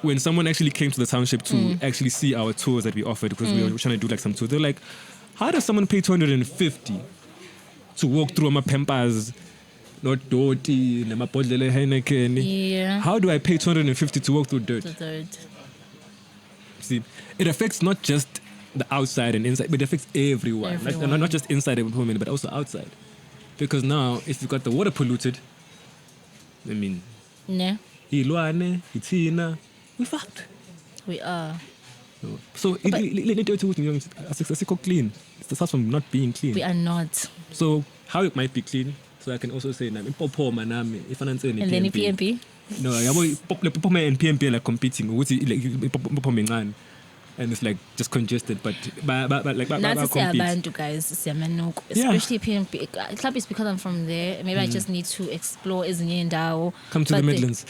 when someone actually came to the township to actually see our tours that we offered, because we were trying to do like some tours, they're like, "How does someone pay 250 to walk through my Pampas, not Doti, my Podlele Heineken? Yeah. How do I pay 250 to walk through dirt?" The third. See, it affects not just the outside and inside, but it affects everyone. Like, not just inside of women, but also outside. Because now, if you've got the water polluted, I mean, No. Ilwane, Itina, we fucked. We are. So, clean. It starts from not being clean. We are not. So, how it might be clean, so I can also say, if And then in PMP? no, Popome and PMP are like competing. And it's like just congested, but like Nathi compete. siyabantu guys, siyamanoko. Especially PMP. Club is because I'm from there. Maybe I just need to explore ezinye indawo. Come to the Midlands.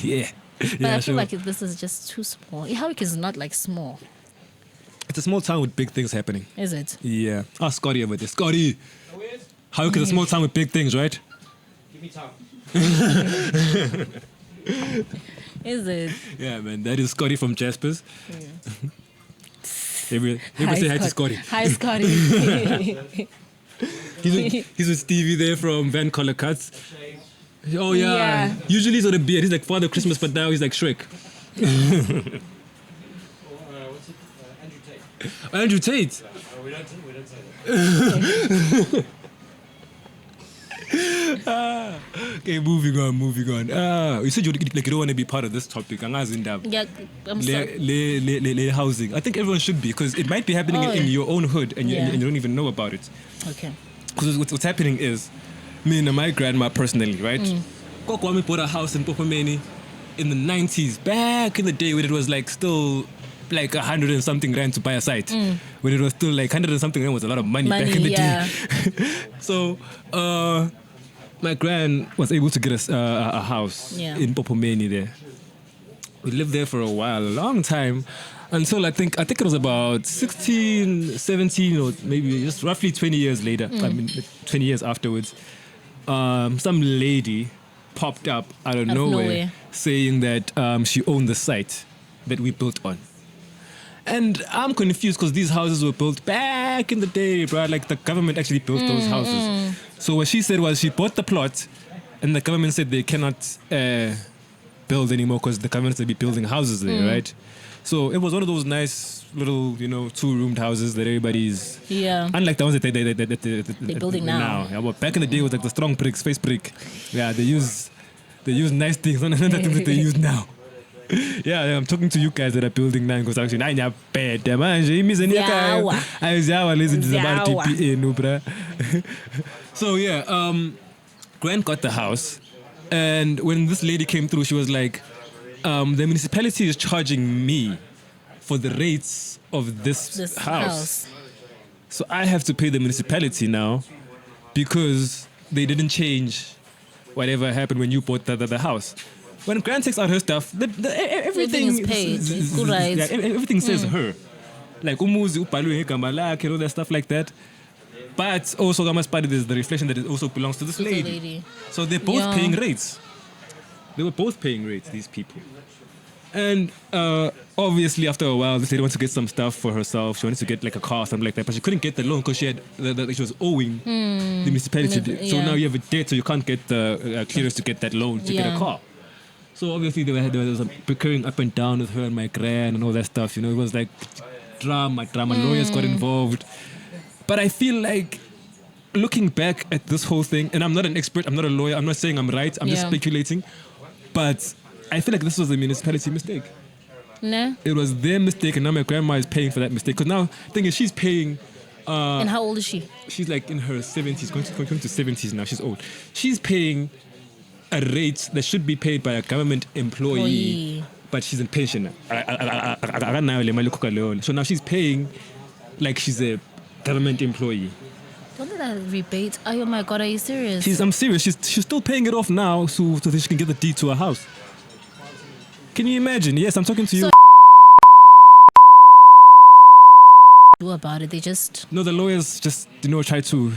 Yeah. But I feel like this is just too small. Howick is not like small. It's a small town with big things happening. Is it? Yeah. Oh, Scotty over there. Scotty! Howick is a small town with big things, right? Give me time. Is it? Yeah, man. That is Scotty from Jaspers. Everybody say hi to Scotty. Hi, Scotty. He's with Stevie there from Van Collar Cuts. Oh, yeah. Usually he's on a beard. He's like Father Christmas, but now he's like Shrek. What's it? Andrew Tate. Andrew Tate. We don't say that. Okay, moving on. You said you don't want to be part of this topic. Yeah, I'm sorry. Le housing. I think everyone should be, because it might be happening in your own hood and you don't even know about it. Okay. Because what's happening is, me and my grandma personally, right? Kokwami bought a house in Popomeni in the 90s, back in the day when it was like still like 100 and something rand to buy a site. When it was still like 100 and something rand was a lot of money back in the day. So my gran was able to get us a house in Popomeni there. We lived there for a while, a long time, until I think it was about 16, 17, or maybe just roughly 20 years later. I mean, 20 years afterwards, some lady popped up out of nowhere saying that she owned the site that we built on. And I'm confused because these houses were built back in the day, bro. Like the government actually built those houses. So what she said was she bought the plot, and the government said they cannot build anymore because the government will be building houses there, right? So it was one of those nice little, 2-roomed houses that everybody's... Yeah. Unlike the ones that they're building now. Yeah, but back in the day, it was like the strong bricks, face brick. Yeah, they use nice things, not the things that they use now. Yeah, I'm talking to you guys that are building now because actually, I bad. So yeah, Grant got the house, and when this lady came through, she was like, "The municipality is charging me for the rates of this house, so I have to pay the municipality now because they didn't change whatever happened when you bought the house." When Grant takes out her stuff, everything is paid. It's good, right? Yeah, everything says her. Like umuzi ubhalwe ngegama lakhe and all that stuff like that. But also Gamaspadi, there's the reflection that it also belongs to this lady. So they're both paying rates. They were both paying rates, these people. And obviously after a while, this lady wanted to get some stuff for herself. She wanted to get like a car or something like that, but she couldn't get the loan because she had she was owing the municipality. So now you have a debt, so you can't get the clearance to get that loan to get a car. So obviously there was a bickering up and down with her and my gran and all that stuff. You know, it was like drama. Lawyers got involved. But I feel like looking back at this whole thing, and I'm not an expert, I'm not a lawyer, I'm not saying I'm right, I'm just speculating. But I feel like this was a municipality mistake. No. It was their mistake, and now my grandma is paying for that mistake. Because now the thing is, she's paying. And how old is she? She's like in her 70s, going to 70s now. She's old. She's paying a rate that should be paid by a government employee, but she's in pension. So now she's paying like she's a government employee. Don't let that rebate. Oh my God, are you serious? I'm serious. She's still paying it off now so that she can get the deed to her house. Can you imagine? Yes, I'm talking to you. So do about it? They just no. The lawyers just try to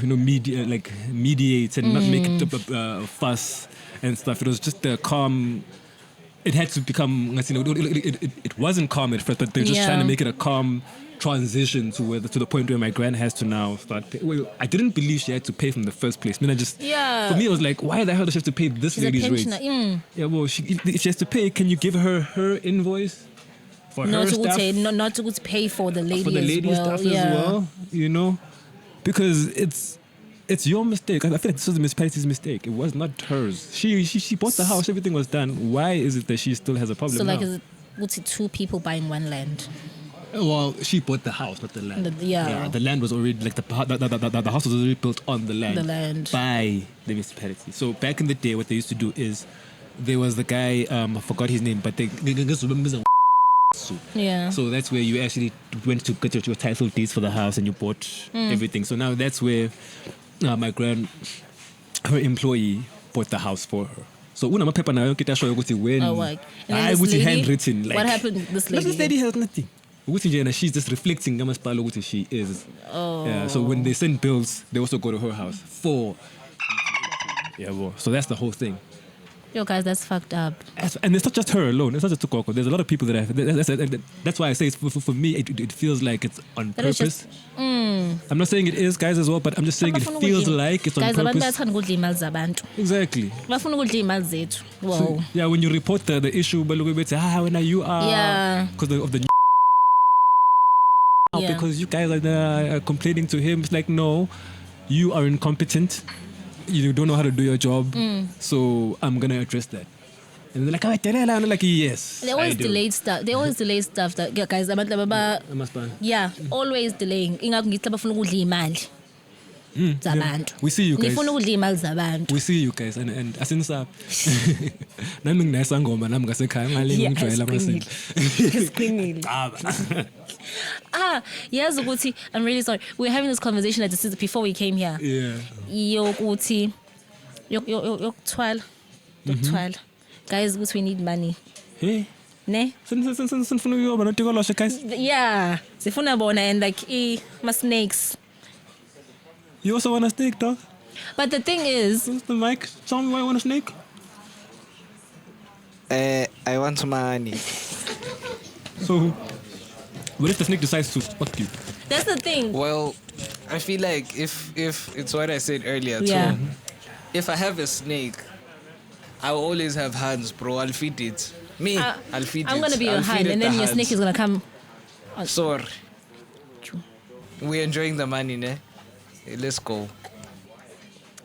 mediate and not make it a fuss and stuff. It was just a calm. It had to become. It wasn't calm at first, but they're just trying to make it a calm transition to the point where my gran has to now start pay. Well, I didn't believe she had to pay from the first place. For me, it was like, why the hell does she have to pay this lady's rates? Yeah, well, if she has to pay, can you give her invoice for her stuff? Not to pay for the lady stuff as well. Because it's your mistake. I feel like this was the municipality's mistake. It was not hers. She bought the house. Everything was done. Why is it that she still has a problem? So is it two people buying one land? Well, she bought the house, not the land. The land was already like the house was already built on the land by the municipality. So back in the day, what they used to do is there was the guy I forgot his name, but so that's where you actually went to get your title deeds for the house and you bought everything. So now that's where my her employee bought the house for her. So una maphepha nayo kita show ukuthi when I would handwritten like what happened to this lady? This lady has nothing. She's just reflecting what she is. Yeah, so when they send bills, they also go to her house for. Yeah, well, so that's the whole thing. Yo, guys, that's fucked up. And it's not just her alone. It's not just Tukoko. There's a lot of people that that's why I say for me, it feels like it's on purpose. I'm not saying it is, guys, as well, but I'm just saying it feels like it's on purpose. Exactly. Wow. So, when you report the issue, but when you are because of the because you guys are complaining to him. It's like, no, you are incompetent. You don't know how to do your job. So I'm going to address that. And they're like, I'm like, yes. They always delay stuff. That, guys, always delaying. We see you guys. We see you guys and asinsa nami nginayisangoma nami ngasekhaya ngalini ngijwayela amasini. Yes, ukuthi I'm really sorry. We were having this conversation at the before we came here. Yeah. Yokuthi yokuthwala. Guys, we need money. Hey. Ne? Sinifuna uyoba notikoloshe guys. Yeah. Sifuna bona and like my snakes. You also want a snake, dog? But the thing is... What's the mic? Tell me why you want a snake? I want money. So, what if the snake decides to fuck you? That's the thing. Well, I feel like if it's what I said earlier too. If I have a snake, I'll always have hands, bro. I'll feed it. I'll feed it. I'm going to be your hand and then your snake is going to come... Sorry. We're enjoying the money, ne? Let's go.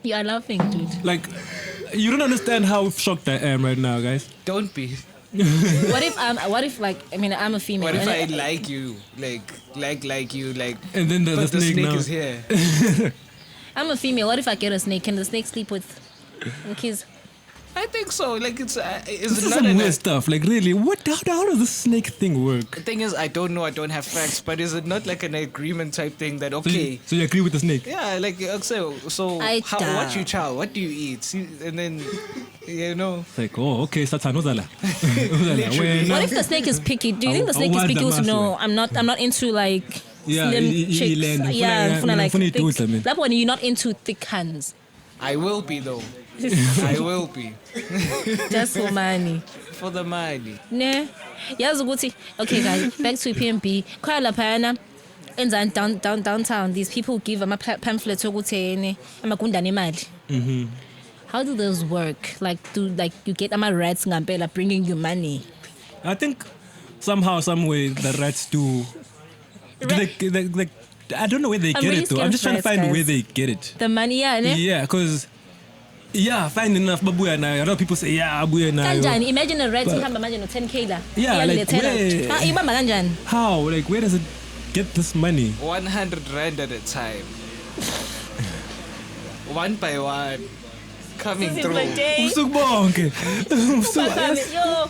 You are laughing, dude. Like, you don't understand how shocked I am right now, guys. Don't be. What if I'm a female. What if I like you? Like you, like... And then the snake is here. I'm a female. What if I get a snake? Can the snake sleep with kids? I think so. Like it's This is some weird stuff. Like really, how does the snake thing work? The thing is, I don't know. I don't have facts. But is it not like an agreement type thing that okay? So you agree with the snake? Yeah, like so what you chow? What do you eat? See, and then you know. It's like okay, Satano Zala. What if the snake is picky? Do you think the snake is picky to know I'm not into like slim chicks? Yeah, like thick. That one you're not into thick hands. I will be though. I will be. Just for money. For the money. Ne. Yazi ukuthi okay guys, back to PMB. Khaya laphana in downtown these people give ama pamphlets ukuthi yini amagundane imali. How do those work? Like you get ama rats ngampela bringing you money? I think somehow some way the rats do they I don't know where they get really it though. I'm just trying to find where they get it. The money, yeah, ne? Yeah, because fine enough, babuya na. A lot of people say, babuya na. Kanjani? Imagine a rat ihamba manje no 10k la. Yeah, like where? Ibamba kanjani? How? Like where does it get this money? 100 rand at a time. One by one. Coming through. Usukubonke.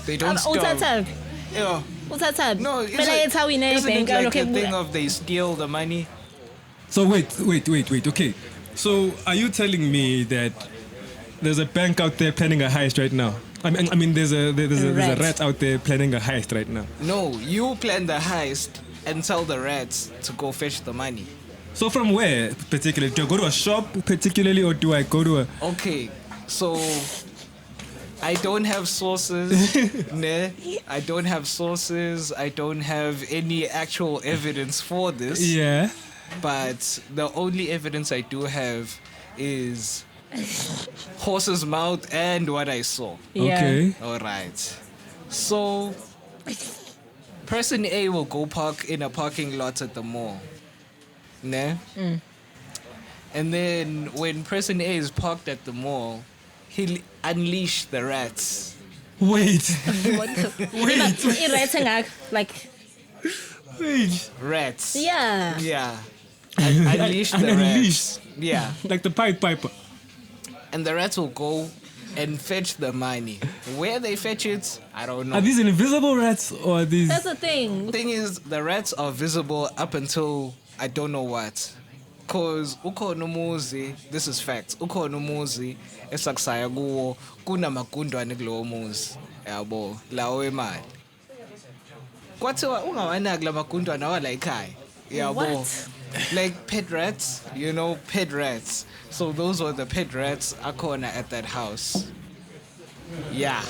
They don't stop. Yo. No, isn't it like a thing of they steal the money? So wait. Okay. So are you telling me that there's a bank out there planning a heist right now? I mean there's a rat out there planning a heist right now. No, you plan the heist and tell the rats to go fetch the money. So from where particularly? Do I go to a shop particularly, or do I go to a... Okay, so I don't have sources. I don't have sources. I don't have any actual evidence for this. Yeah. But the only evidence I do have is horse's mouth and what I saw. Yeah. Okay. All right. So, person A will go park in a parking lot at the mall. Ne? And then when person A is parked at the mall, he'll unleash the rats. Wait. Like Wait. Rats. yeah. Yeah. Unleash the rats. Yeah. Like the Pied Piper. And the rats will go and fetch the money. Where they fetch it, I don't know. Are these invisible rats or are these... That's the thing. Thing is, the rats are visible up until I don't know what. Cause ukhona umuzi, this is facts. Ukhona umuzi esakusaya kuwo kunamakundwane kulowo muzi. Yabo, lawo emali. Kwathiwa ungawanaki la makundwane awala ekhaya. Yabo. What? Like pet rats, you know, pet rats. So those were the pet rats akhona at that house. Yeah.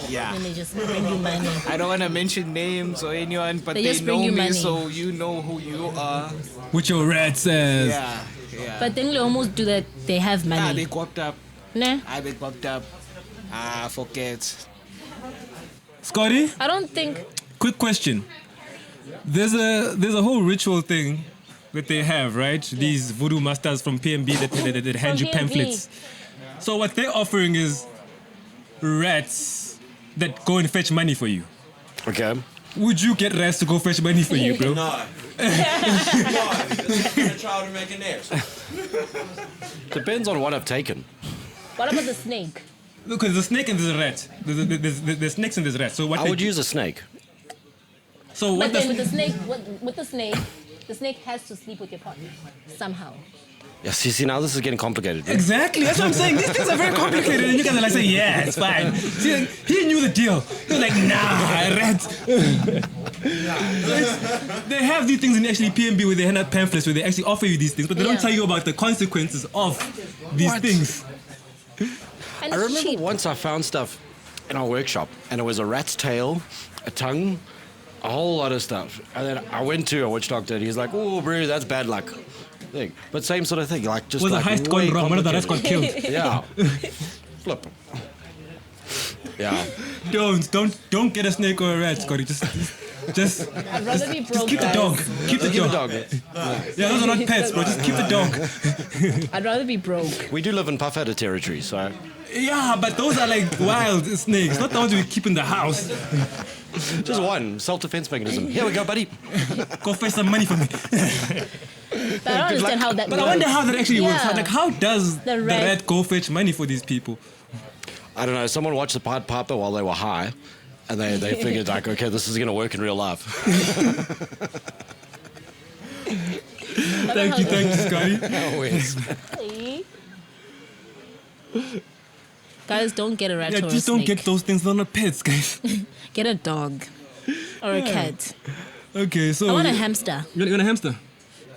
And they just bring you money. I don't want to mention names or anyone, but They they just bring know you me, money. so you know who you are. Which your rat says. Yeah. But then they almost do that. They have They money. copped up. Nah. They copped up. Forget. Scotty, I don't think. quick question. There's a whole ritual thing that they have, right? These voodoo masters from PMB that hand you PMB. pamphlets. So what they're offering is rats that go and fetch money for you. Okay. Would you get rats to go fetch money for you, bro? No. No, because a child are making theirs. Depends on what I've taken. What about the snake? Because there's a snake and there's a rat. There's snakes and there's rats. So what? I would use a snake. So But what then does... with the snake has to sleep with your partner somehow. Yeah, see, now this is getting complicated. Exactly, that's what I'm saying. These things are very complicated, and you guys are like saying, "Yeah, it's fine." See, like, he knew the deal. He was like, "Nah, rats." They have these things in actually PMB where they hand out pamphlets where they actually offer you these things, but they don't Yeah. tell you about the consequences of these things. And I it's remember cheap. once I found stuff in our workshop, and it was a rat's tail, a tongue, a whole lot of stuff. And then I went to a witch doctor, and he's like, "Oh, bro, that's bad luck." Thing. But same sort of thing, like just Was like a heist way gone wrong? One of the rats got complicated. killed. Yeah. Flip. Yeah. Don't get a snake or a rat, Scotty. Just I'd rather be broke. keep the guys. dog. Keep the Give a dog. dog. Yeah, those are not pets, bro. Just keep the dog. I'd rather be broke. We do live in Puffadder territory, so Yeah, but those are like wild snakes, not the ones we keep in the house. just one self-defense mechanism. Here we go, buddy. Go fetch some money for me. But I don't understand how that But works. I wonder how that actually works. Yeah. Like, how does The the rat- rat go fetch money for these people? I don't know. Someone watched the Pied Piper while they were high, and they figured like, okay, this is gonna work in real life. Thank you, Scotty. Always. Guys, don't get a rat Yeah, or a just don't snake. get those things on the pets, guys. Get a dog or a cat. Okay, so I want a hamster, You want a hamster?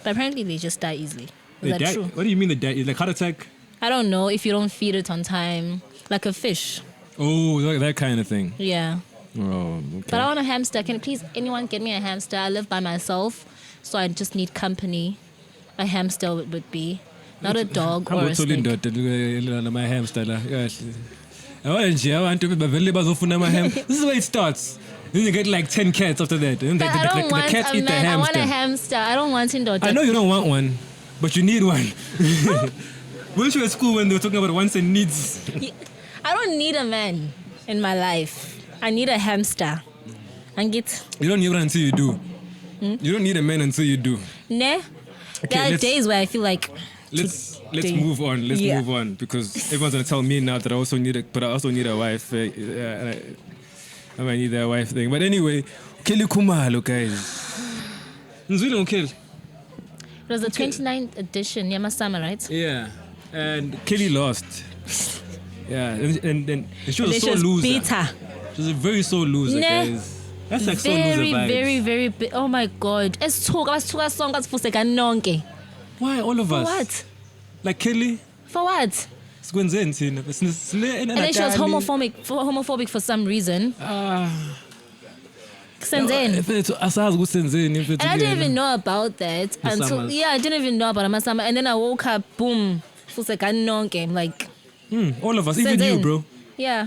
but apparently they just die easily. Is They that die? true? What do you mean they die? Like heart attack? I don't know if you don't feed it on time, like a fish. Oh, that kind of thing. Yeah. Oh, okay. But I want a hamster. Can please anyone get me a hamster? I live by myself, so I just need company. A hamster would be, not a dog or a snake. My hamster la. I want to be This is where it starts. Then you get like 10 cats after that. And But I don't the want cats a eat the man. I want hamster. a hamster. I don't want a dog. I know you don't want one, but you need one. Weren't you at school when they were talking about wants and needs? I don't need a man in my life. I need a hamster. And get You don't need one until you do. You don't need a man until you do. ne. There are let's- days where I feel like Let's today- move on. Let's Yeah. move on because everyone's gonna tell me now that I also need a wife. I might need a wife thing. But anyway, Kelly Kumalo, guys. Nzwile ngokeli. it was the 29th edition, Yamasama, right? Yeah, and Kelly lost. Yeah, and she was And a she sore was loser. bitter. She was a very sore loser, Nah. guys. That's like sore loser Very, vibes. very, very big. Oh my God. Esithuka song kasifuseka nonke. Why all of For us? what? Like Kelly. For what? Sikwenzeni thina? And then she was homophobic for some reason. Senzeni. Asazi ukuthi senzeni if And I didn't even know about that until Masamas. I didn't even know about Amasama. And then I woke up, boom, fuseka nonke. I'm like, all of us, even you, Senzeni. bro. Yeah.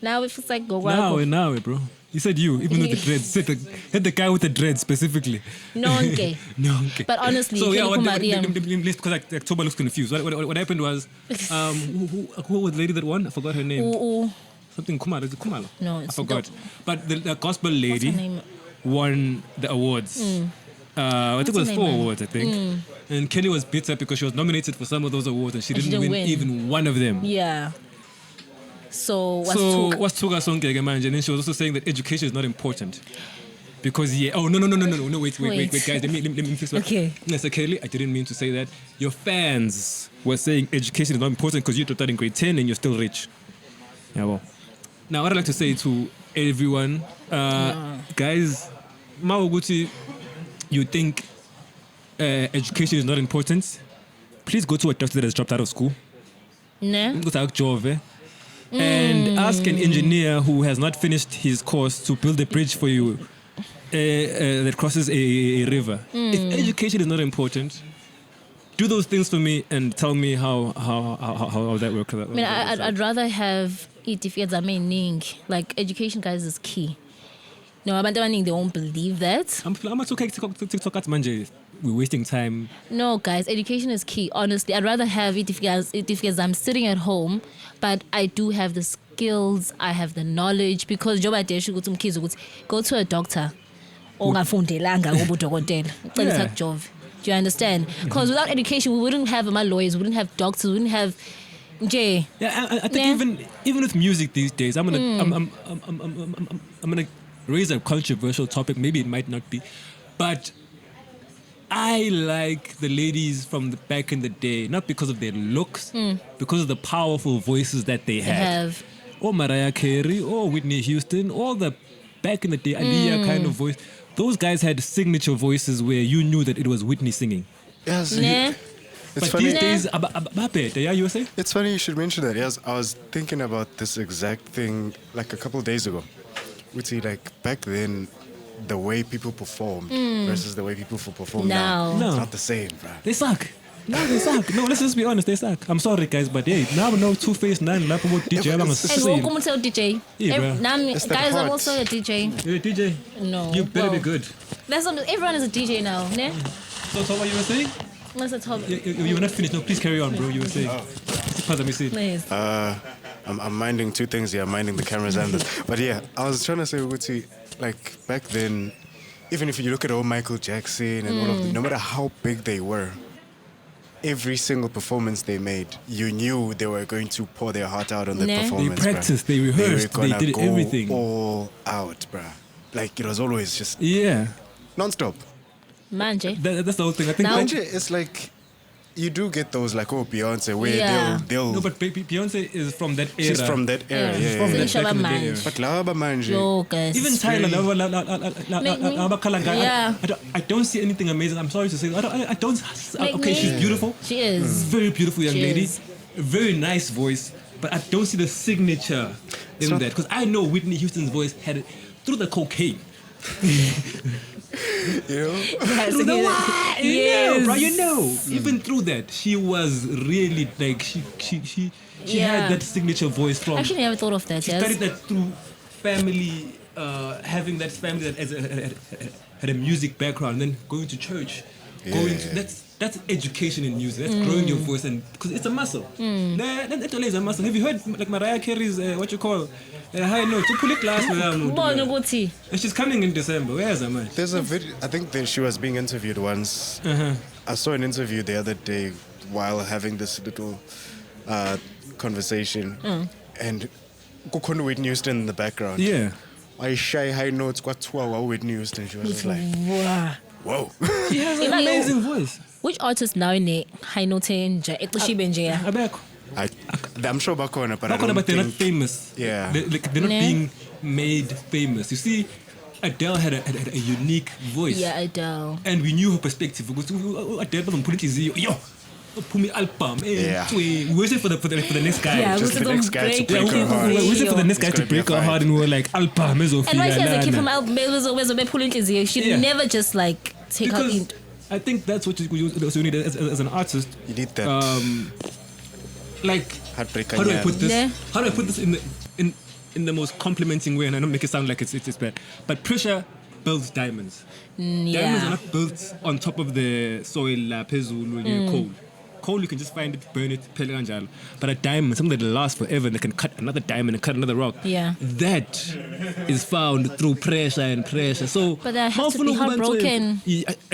Now it feels like go Now, bro. You said you, even with the dreads. Said the guy with the dreads specifically. nonke. No, okay. But honestly, so yeah, Kelly Kumaria. because like October looks confused. What happened was, who was the lady that won? I forgot her name. Ooh. Something Kumalo. Is it Kumalo? No, I it's forgot. not. But the gospel What's lady her name? won the awards. I think it was her 4 name, man? awards, I think. And Kelly was bitter because she was nominated for some of those awards and she And didn't win even one of them. Yeah. So So what's Tuga Songeke manje? And then she was also saying that education is not important. Because no, wait, Wait. guys, let me fix that. Okay. No, so Kelly, I didn't mean to say that. Your fans were saying education is not important because you're in grade 10 and you're still rich. Yeah, well. Now, what I'd like to say to everyone, guys, Maoguti, you think education is not important? Please go to a doctor that has dropped out of school. ne? Go to Jove and ask an engineer who has not finished his course to build a bridge for you that crosses a river. If education is not important, do those things for me and tell me how that works. I mean, I'd rather have it if it's like education, guys, is key. No, abantu abaningi, they won't believe that. I'm okay TikTok at manje. We're wasting time. No, guys, education is key. Honestly, I'd rather have it if I'm sitting at home, but I do have the skills, I have the knowledge because job ideshi ukuthi umkhize ukuthi go to a doctor. Ongafundelanga ngobudokotela. Ucela Yeah. ukujova. Do you understand? Because without education, we wouldn't have my lawyers, we wouldn't have doctors, we wouldn't have J. Yeah, I think Yeah. even with music these days, I'm gonna raise a controversial topic. Maybe it might not be, but I like the ladies from the back in the day, not because of their looks, because of the powerful voices that they have. Or Mariah Carey, or Whitney Houston, or the back in the day Aaliyah kind of voice. Those guys had signature voices where you knew that it was Whitney singing. Yes. Ne? It's But funny. these days, yeah, you were saying? It's funny you should mention that. Yes, I was thinking about this exact thing like a couple of days ago. We'd see like back then, the way people performed versus the way people perform now. Now. No. It's not the same, bro. They suck. No, they suck. No, let's just be honest. They suck. I'm sorry, guys, but hey, now no Two-Face, none. Now promote DJ. I'm And saying. welcome to DJ. Yeah, bro. It's the Guys, I'm heart. also a DJ. You're a DJ. No. You better be well, good. That's what, everyone is a DJ now, ne? So what you were saying? What's the top? You were not finished. No, please carry on, bro. You were saying. Let me see. Please. I'm minding two things here. I'm minding the cameras and this. But yeah, I was trying to say, Uguti, like back then, even if you look at old Michael Jackson and all of them, no matter how big they were, every single performance they made, you knew they were going to pour their heart out on the performance. They practiced, bruh. they rehearsed, were they gonna did go everything. all out, bruh. Like, it was always just non-stop. Manje. That's the whole thing. I think Now- Manje, it's like, you do get those like, Beyonce, where they'll no, but Beyonce is from that era. she's from that era, Yeah, yeah. from yeah. the Shaba back in the day, Manje. yeah. But Laba Manje, Yo, guys. Even it's Tyler, Yeah. I don't see anything amazing. I'm sorry to say. I don't. Okay, she's beautiful. She is. Very beautiful young She lady. is. A very nice voice. But I don't see the signature in not- that. Because I know Whitney Houston's voice had it through the cocaine. you know? Yes, Through the yes. why? Yes. Bro, even through that, she was really like she Yeah. had that signature voice from. Actually, I never thought of that. She Yes. studied that through family, having that family that had a music background, and then going to church, going to that's education in music. That's growing your voice, and because it's a muscle. That is a muscle. Have you heard like Mariah Carey's what you call high note? To pull it class Bona ukuthi. and she's coming in December. Where's her man? There's a video, I think that she was being interviewed once. I saw an interview the other day while having this little conversation. And kukhona Whitney Houston in the background. Yeah. I shy high notes, kwathiwa Whitney Houston. She was just like, Wow. whoa. She has an Imagine- amazing voice. Which artist now in a high note nje ekushibe nje ya? Abekho. I'm sure Bakona, but I Bakona, don't but they're not think... famous. Yeah. They're not Nah. being made famous. You see, Adele had a unique voice. Yeah, Adele. And we knew her perspective. Because Adele was on politics. Yo, Pumi album. Yeah. We waited for the next guy. Yeah, just we the next guy to break break her it. heart. We waited for the next It's guy to gonna be a break her fight. heart, and we were like, album, And why she has to keep him out? Pulling his ear. She Yeah. never just like take out. Because I think that's what you need as an artist. You need that. Like, Heartbreaker, how do I yeah. put this? Yeah. How do I put this in the most complimenting way? And I don't make it sound like it's bad. But pressure builds diamonds. Diamonds are Yeah. not built on top of the soil, pezulu, coal. Coal, you can just find it, burn it, pele kanjalo. But a diamond, something that lasts forever, and they can cut another diamond and cut another rock. Yeah. That is found through pressure and pressure. So, But that has to be heartbroken.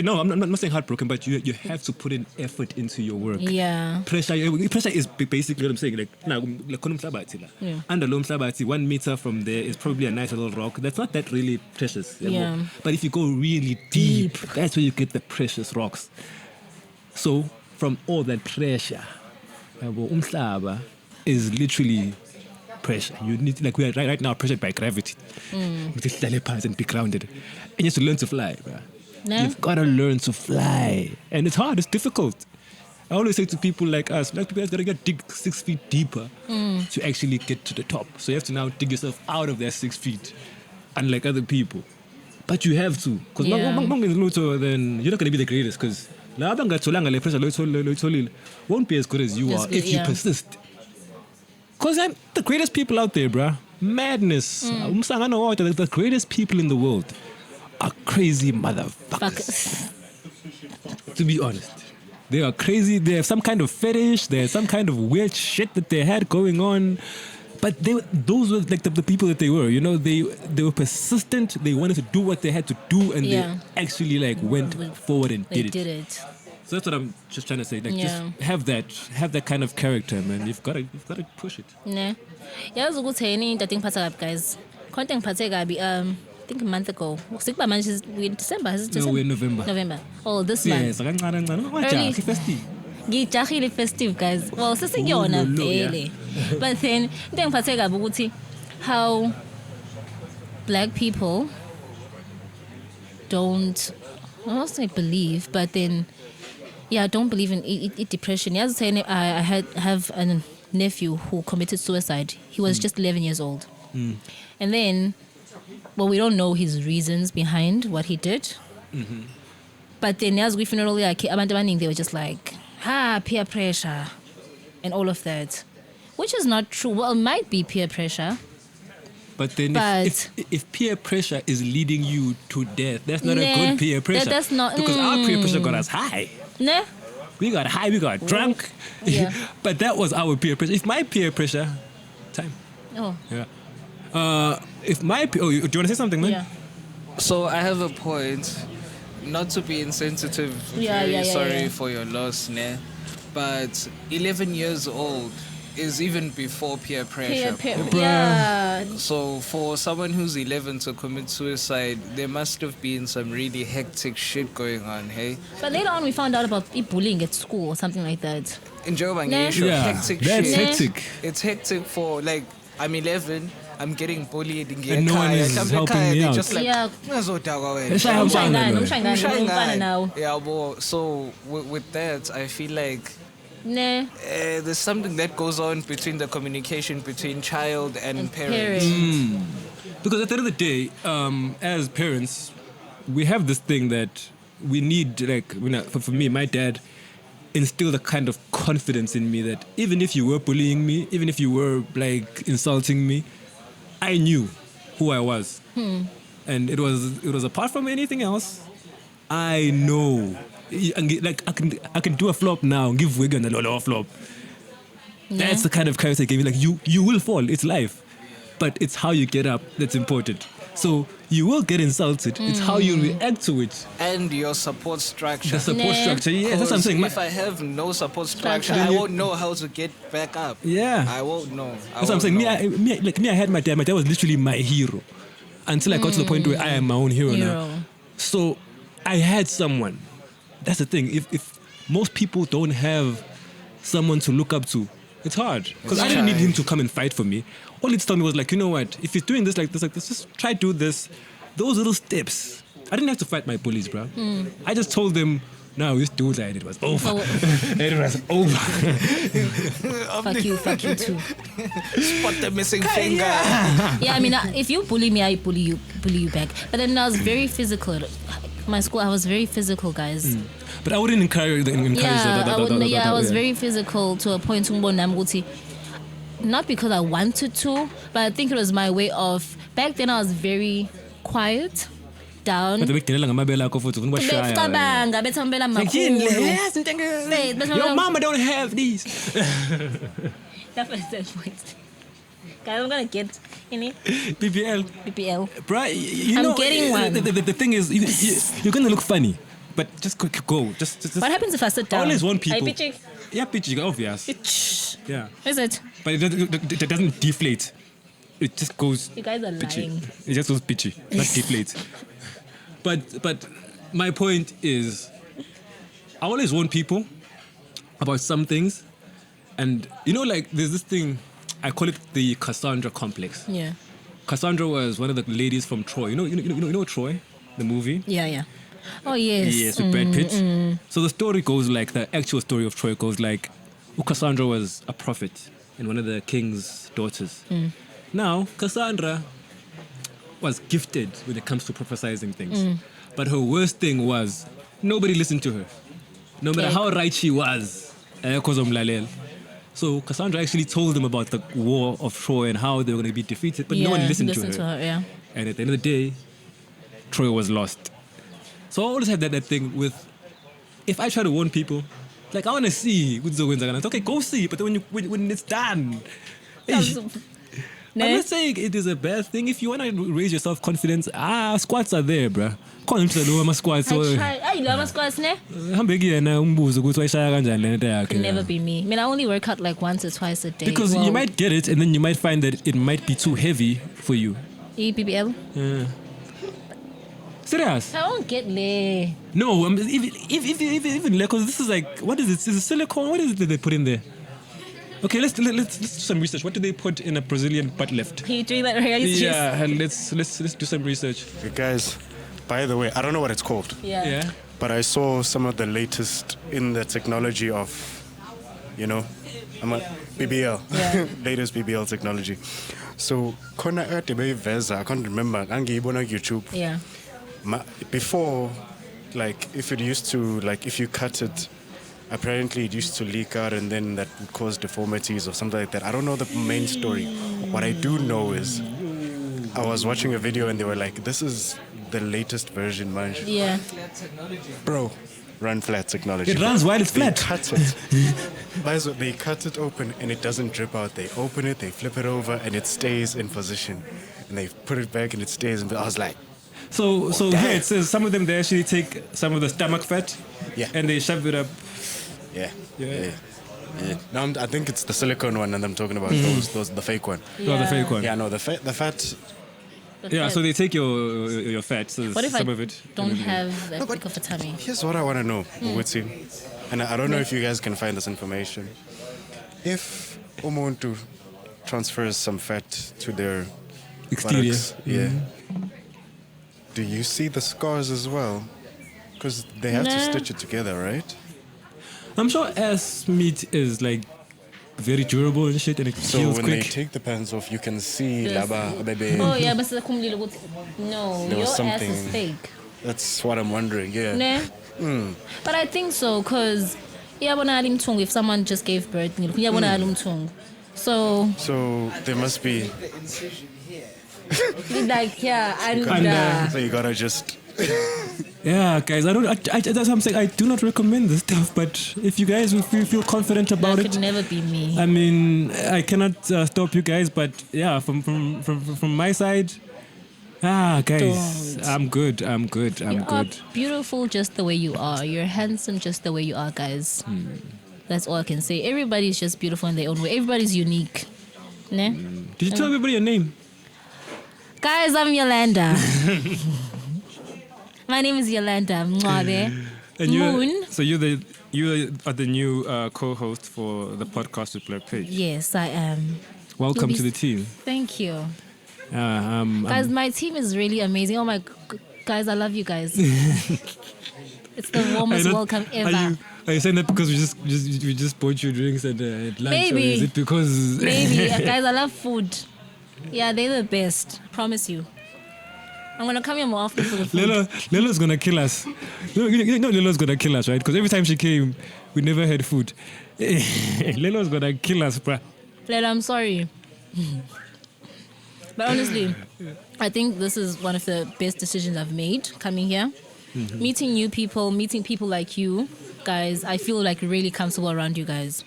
No, I'm not saying heartbroken, but you have to put in effort into your work. Yeah. Pressure is basically what I'm saying. Like now, like khona umhlabathi la. Yeah. Under lo umhlabathi, 1 meter from there is probably a nice little rock. That's not that really precious. Yeah. But if you go really deep, that's where you get the precious rocks. So from all that pressure, umhlaba is literally pressure. You need, like we are right now pressured by gravity. With the telepathy and be grounded. And you have to learn to fly, bro. No? You've got to learn to fly. And it's hard, it's difficult. I always say to people like us, black people have got to dig 6 feet deeper to actually get to the top. So you have to now dig yourself out of that 6 feet, unlike other people. But you have to. Because Yeah. then you're not going to be the greatest. Because won't be as good as you As are good, if you yeah. persist. Because I'm the greatest people out there, bruh. Madness. The greatest people in the world are crazy motherfuckers. To be honest. They are crazy. They have some kind of fetish. There's some kind of weird shit that they had going on. But those were like the people that they were. You know, they were persistent. They wanted to do what they had to do, and Yeah. they actually like went forward and They did it. did it. So that's what I'm just trying to say. Like, Yeah. just have that kind of character, man. You've got to push it. Ne. Yazi ukuthi yini into engiphatha kabi guys. Khona ngiphathe kabi I think a month ago. Sikuba manje we in December, is it No, December? we're in November. November. Oh, this Yes, month. kancane. Early. Wajahi festive. Ngijahile festive guys. Well, sesiyona Oh, no, yeah. vele. But then into engiphathe kabi ukuthi how black people don't, I don't say believe, but then don't believe in depression. Yazi saying I have a nephew who committed suicide. He was just 11 years old. And then, well, we don't know his reasons behind what he did. But then as we funeral yakhe abantu abaningi, they were just like, peer pressure and all of that. Which is not true. Well, it might be peer pressure. But then if peer pressure is leading you to death, that's not a Nah, good peer pressure. that's not- Because our peer pressure got us high. Nah. We got high, we got drunk. Yeah. But that was our peer pressure. If my peer pressure, time. Oh, Yeah. Do you want to say something, man? yeah. So I have a point. Not to be insensitive, very sorry for your loss, ne? But 11 years old is even before peer pressure. Yeah. So for someone who's 11 to commit suicide, there must have been some really hectic shit going on, hey? But later on, we found out about bullying at school or something like that. In Joburg, Yeah, hectic that's shit. hectic. It's hectic for, like, I'm 11, I'm getting bullied in And no one is helping me they're out. just like, Yeah. It's like I'm fine, now. Yeah, well, so with that, I feel like Nah. there's something that goes on between the communication between child and parents. Because at the end of the day, as parents, we have this thing that we need, like, for me, my dad instilled a kind of confidence in me that even if you were bullying me, even if you were, like, insulting me, I knew who I was. And it was apart from anything else, I know. Like, I can do a flop now, give Wigan a lower flop. Yeah. That's the kind of character I gave me. Like, you will fall, it's life. But it's how you get up that's important. So you will get insulted. It's how you react to it. And your support structure. The support structure, yeah, that's what I'm saying. If I have no support structure, I won't know how to get back up. Yeah. I won't know. That's what I'm saying. I had my dad. My dad was literally my hero. Until I got to the point where I am my own hero now. So I had someone. That's the thing. If most people don't have someone to look up to, it's hard. Because I didn't need him to come and fight for me. All he told me was like, you know what? If he's doing this like this, just try to do this. Those little steps. I didn't have to fight my bullies, bro. I just told them, no, just do that. It was over. It was over. Fuck you too. Spot the missing finger. Yeah, I mean, if you bully me, I bully you back. But then I was very physical. My school, I was very physical, guys. But I wouldn't encourage I was very physical to a point not because I wanted to, but I think it was my way of. Back then, I was very quiet, down. Your mama don't have these. That was the point. Guys, I'm gonna get any BBL. Bruh, I'm getting one. The thing is, you're gonna look funny, but just go. Just. What happens if I sit down? I always want people. Hey, pitchy. Yeah, pitchy, obvious. Yeah. Is it? But it doesn't deflate. It just goes. You guys are pitchy. lying. It just goes pitchy, not deflates. But my point is, I always warn people about some things, and like there's this thing, I call it the Cassandra complex. Yeah. Cassandra was one of the ladies from Troy. You know Troy, the movie. Yeah. Oh yes. Yes, with Brad Pitt. So the story goes like, the actual story of Troy goes like, Cassandra was a prophet and one of the king's daughters. Now, Cassandra was gifted when it comes to prophesizing things. But her worst thing was, nobody listened to her. No matter how right she was. So Cassandra actually told them about the war of Troy and how they were going to be defeated, but no one listened to her. Yeah. And at the end of the day, Troy was lost. So I always have that thing with, if I try to warn people, like, I want to see what's going on. Okay, go see, but when it's done, I'm not saying it is a bad thing. If you want to raise your self-confidence, squats are there, bruh. Squats. I love squats, ne? Could never be me. I mean, I only work out like once or twice a day. Because you might get it, and then you might find that it might be too heavy for you. BBL? Yeah. Serious? I won't get lay. No, even because this is like, what is it? Is it silicone? What is it that they put in there? Okay, let's do some research. What do they put in a Brazilian butt lift? Can you do that right? Yeah, and let's do some research. Hey guys, by the way, I don't know what it's called. Yeah. But I saw some of the latest in the technology of, BBL. Yeah. Latest BBL technology. So, I can't remember. On YouTube. Yeah. Before, like, if you cut it, apparently it used to leak out and then that would cause deformities or something like that. I don't know the main story. What I do know is I was watching a video and they were like, this is the latest version, man. Yeah. Bro, run flat technology. It runs while it's flat. They cut it. They cut it open and it doesn't drip out. They open it, they flip it over and it stays in position. And they put it back and it stays in. I was like, So here it says some of them they actually take some of the stomach fat, Yeah. and they shove it up. Yeah. Yeah. No, I think it's the silicone one, and I'm talking about those the fake one. Oh, the fake one. Yeah, no, the fat. Yeah, so they take your fat, so What if some I of it. don't have that big of a tummy? Here's what I want to know, Witsi, and I don't know if you guys can find this information. If umuntu transfers some fat to their Exterior. buttocks, yeah, do you see the scars as well? Because they have to Nah. stitch it together, right? I'm sure ass meat is like very durable and shit, and it So heals when quick. they take the pants off, you can see Yes. laba baby. Oh yeah, but no, There your was ass something- is fake. That's what I'm wondering. Yeah. Ne? But I think so, because if someone just gave birth, so So there must be. like yeah, and So you gotta just. yeah, guys, that's what I'm saying. I do not recommend this stuff, but if you guys will feel confident about that it, could never be me. I mean, I cannot stop you guys, but yeah, from my side, guys, Don't. I'm good. I'm You are good. beautiful just the way you are. You're handsome just the way you are, guys. That's all I can say. Everybody's just beautiful in their own way. Everybody's unique. Ne? Did you tell everybody your name? Guys, I'm Yolanda. My name is Yolanda. Mwabe. Moon. So you are the new co-host for the podcast with Black Page. Yes, I am. Welcome You'll to be- the team. Thank you. I'm- Guys, my team is really amazing. Oh my guys, I love you guys. It's the warmest welcome ever. Are you saying that because we just bought you drinks at lunch? Maybe. Or is it because Maybe. Guys, I love food. Yeah, they're the best. Promise you. I'm gonna come here more often for the food. Lelo's gonna kill us? You know Lelo's gonna kill us, right? Because every time she came, we never had food. Lelo's gonna kill us, bruh. Lela, I'm sorry. But honestly, I think this is one of the best decisions I've made coming here. Meeting new people, meeting people like you guys. I feel like really comfortable around you guys.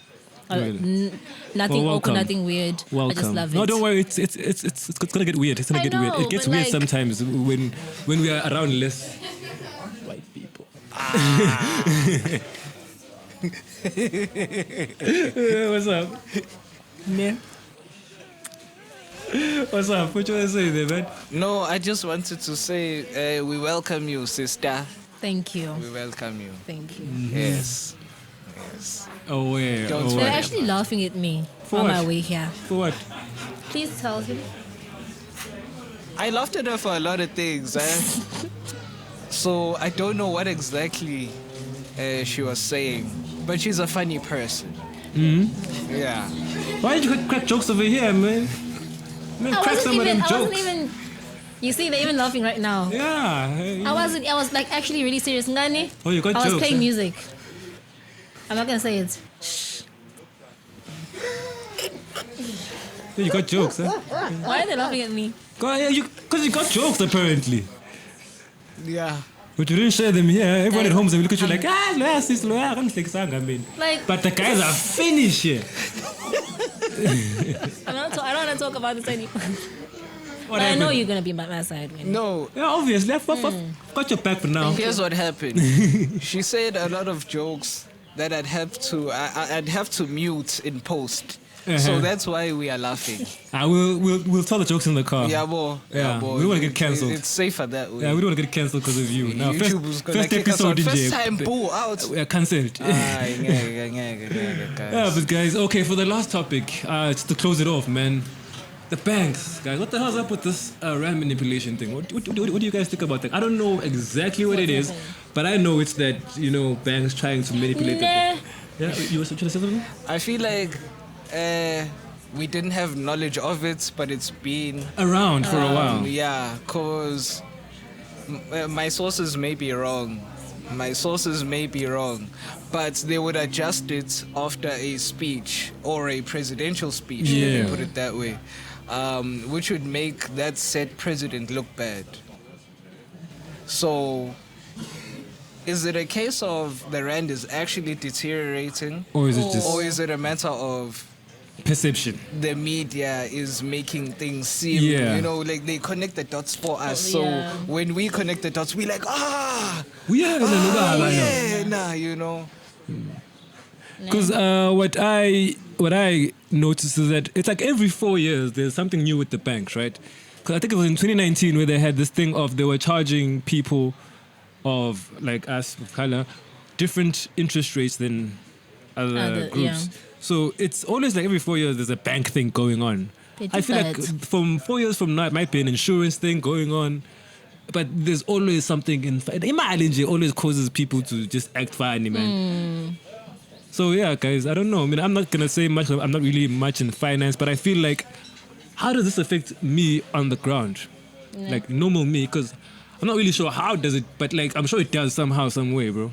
Really? Nothing Well, awkward, welcome. nothing weird. Welcome. I just love it. No, don't worry. It's gonna get weird. It's gonna I get weird. know, It gets but weird like- sometimes when we are around less white people. What's up? Yeah. What's up? What you want to say there, man? No, I just wanted to say we welcome you, sister. Thank you. We welcome you. Thank you. Yes. Yes. Aware. Don't They're worry. actually laughing at me For on what? my way here. For what? Please tell him. I laughed at her for a lot of things. So I don't know what exactly she was saying, but she's a funny person. Yeah. Why did you crack jokes over here, man? Man, crack some of them I jokes. wasn't even. You see, they're even laughing right now. Yeah. I was like actually really serious. Ngani? Oh, you got I was jokes, playing huh? music. I'm not gonna say it. You got jokes, huh? Why are they laughing at me? Because you got jokes, apparently. Yeah. But you didn't share them here. Everyone at home will look at you like, sis, I can't take sang, I mean. Like, But the guys are finished here. I don't want to talk about this anymore. What But I know happened? you're gonna be by my side. Man. No. Yeah, obviously. I've got your back for now. Here's what happened. She said a lot of jokes that I'd have to mute in post. So that's why we are laughing. We'll tell the jokes in the car. Yeah, boy. Yeah, boy. we don't wanna get cancelled. It's safer that way. Yeah, we don't want to get cancelled because of you. Now, YouTube was gonna first kick us out. episode, First time boo out. We are cancelled. Yeah, but guys, okay, for the last topic, just to close it off, man. The banks, guys. What the hell's up with this rand manipulation thing? What do you guys think about that? I don't know exactly what it is, but I know it's that, banks trying to manipulate Nah. Yeah, you were trying to say something? I feel like we didn't have knowledge of it, but it's been Around for a while. Yeah, because my sources may be wrong. But they would adjust it after a speech or a presidential speech, let Yeah. me put it that way, which would make that said president look bad. So, is it a case of the rand is actually deteriorating? Or is it just... Or is it a matter of perception. the media is making things seem, like they connect the dots for us. So when we connect the dots, we like, Because what I noticed is that it's like every 4 years there's something new with the banks, right? Because I think it was in 2019 where they had this thing of they were charging people of like us of color different interest rates than other groups. So it's always like every 4 years there's a bank thing going on. I feel like from 4 years from now it might be an insurance thing going on. But there's always something in Imali always causes people to just act funny, man. So yeah, guys, I don't know. I mean, I'm not gonna say much. I'm not really much in finance, but I feel like, how does this affect me on the ground, like normal me? Because I'm not really sure how does it, but like I'm sure it does somehow, some way, bro.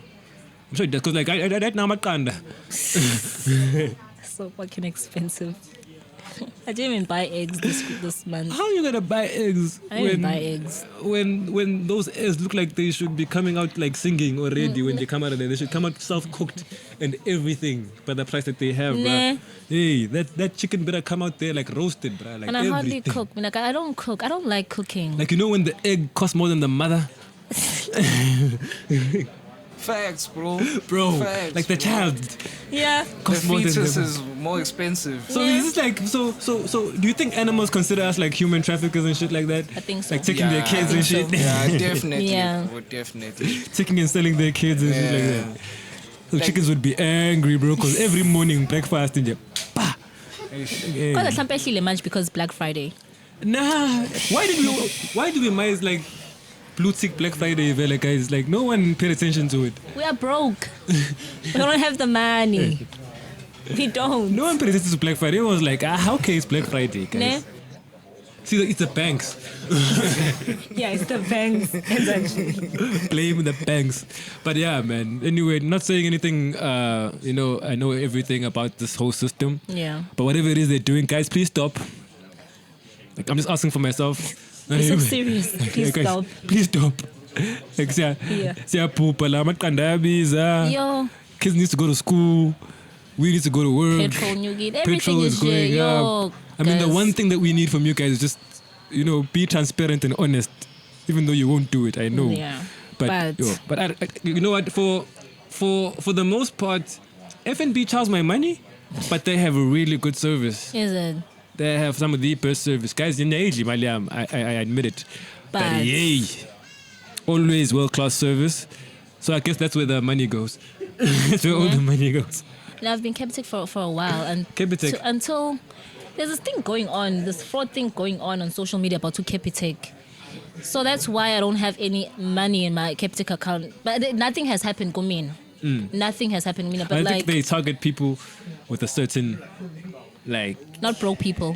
I'm sure it does. Because like I right now I'm at Kanda. So fucking expensive. I didn't even buy eggs this month. How are you gonna buy eggs? I didn't buy eggs. When those eggs look like they should be coming out like singing already when they come out of there. They should come out self-cooked and everything by the price that they have, bruh. Hey, that chicken better come out there like roasted, bruh. Like and I hardly everything. cook. Like I don't cook. I don't like cooking. Like when the egg costs more than the mother. Facts, bro. Facts, like the bro. child. Yeah. The Costs more than fetus the is more expensive. So is this like so do you think animals consider us like human traffickers and shit like that? I think so. Like taking their kids and shit. Yeah, definitely. Yeah. Bro, definitely. Taking and selling their kids and shit like that. So chickens would be angry, bro, because every morning breakfast in pa. Because I'm especially much because Black Friday. Nah. Why do we mice like blue tick Black Friday event, guys? Like no one paid attention to it. We are broke. We don't have the money. We don't. No one paid attention to Black Friday. It was like, how okay it's Black Friday, guys? Ne? See, it's the banks. Yeah, it's the banks. Exactly. Blame the banks. But yeah, man. Anyway, not saying anything. I know everything about this whole system. Yeah. But whatever it is they're doing, guys, please stop. Like I'm just asking for myself. It's so serious. Please guys, stop. Please stop. Like, Yo. kids need to go to school. We need to go to work. Petrol, you get everything Petrol is going yo, up. I mean, the guys. one thing that we need from you guys is just, be transparent and honest. Even though you won't do it, I know. Yeah. But But- you know what? For the most part, F&B charge my money, but they have a really good service. Is it? They have some of the best service. Guys, in the age, I admit it. But yay, always world-class service. So I guess that's where the money goes. That's where all the money goes. And I've been Capitec for a while, and Capitec. until there's this thing going on, this fraud thing going on social media about Capitec. So that's why I don't have any money in my Capitec account. But nothing has happened, Gomin. Nothing has happened, Mina. But I like, think they target people with a certain, like. not broke people.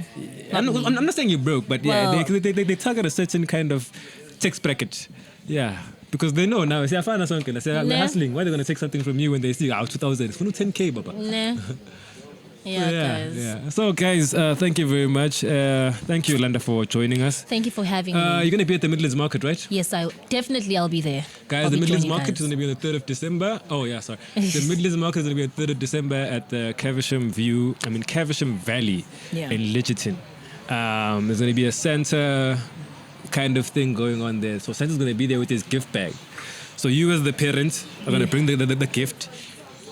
I'm not saying you're broke, but yeah, Well- they target a certain kind of tax bracket. Yeah. Because they know now, say, we're hustling. Why are they going to take something from you when they see, 2,000? It's 10K, Baba. Nah. Yeah, guys. Yeah. So, guys, thank you very much. Thank you, Yolanda, for joining us. Thank you for having me. You're going to be at the Midlands Market, right? Yes, I'll be there. Guys, I'll the be Midlands joining Market guys. is going to be on the 3rd of December. Oh, yeah, sorry. The Midlands Market is going to be on the 3rd of December at the Caversham Valley Yeah. in Lidgerton. There's going to be a Santa kind of thing going on there. So Santa's going to be there with his gift bag. So you as the parent are going to bring the gift,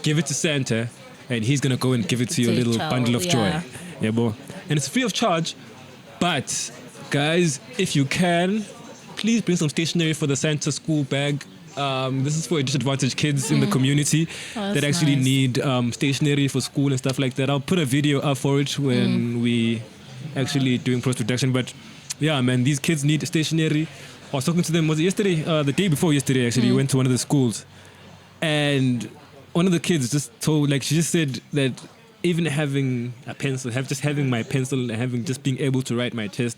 give it to Santa, and he's going to go and give it to your To your little child, bundle of yeah. joy. Yeah, boy. And it's free of charge. But, guys, if you can, please bring some stationery for the Santa school bag. This is for disadvantaged kids in the community that that's actually nice. need stationery for school and stuff like that. I'll put a video up for it when we actually doing post-production. But yeah, man, these kids need stationery. I was talking to them, was it yesterday? The day before yesterday, actually, we went to one of the schools. And one of the kids just she just said that even having a pencil, having my pencil and just being able to write my test,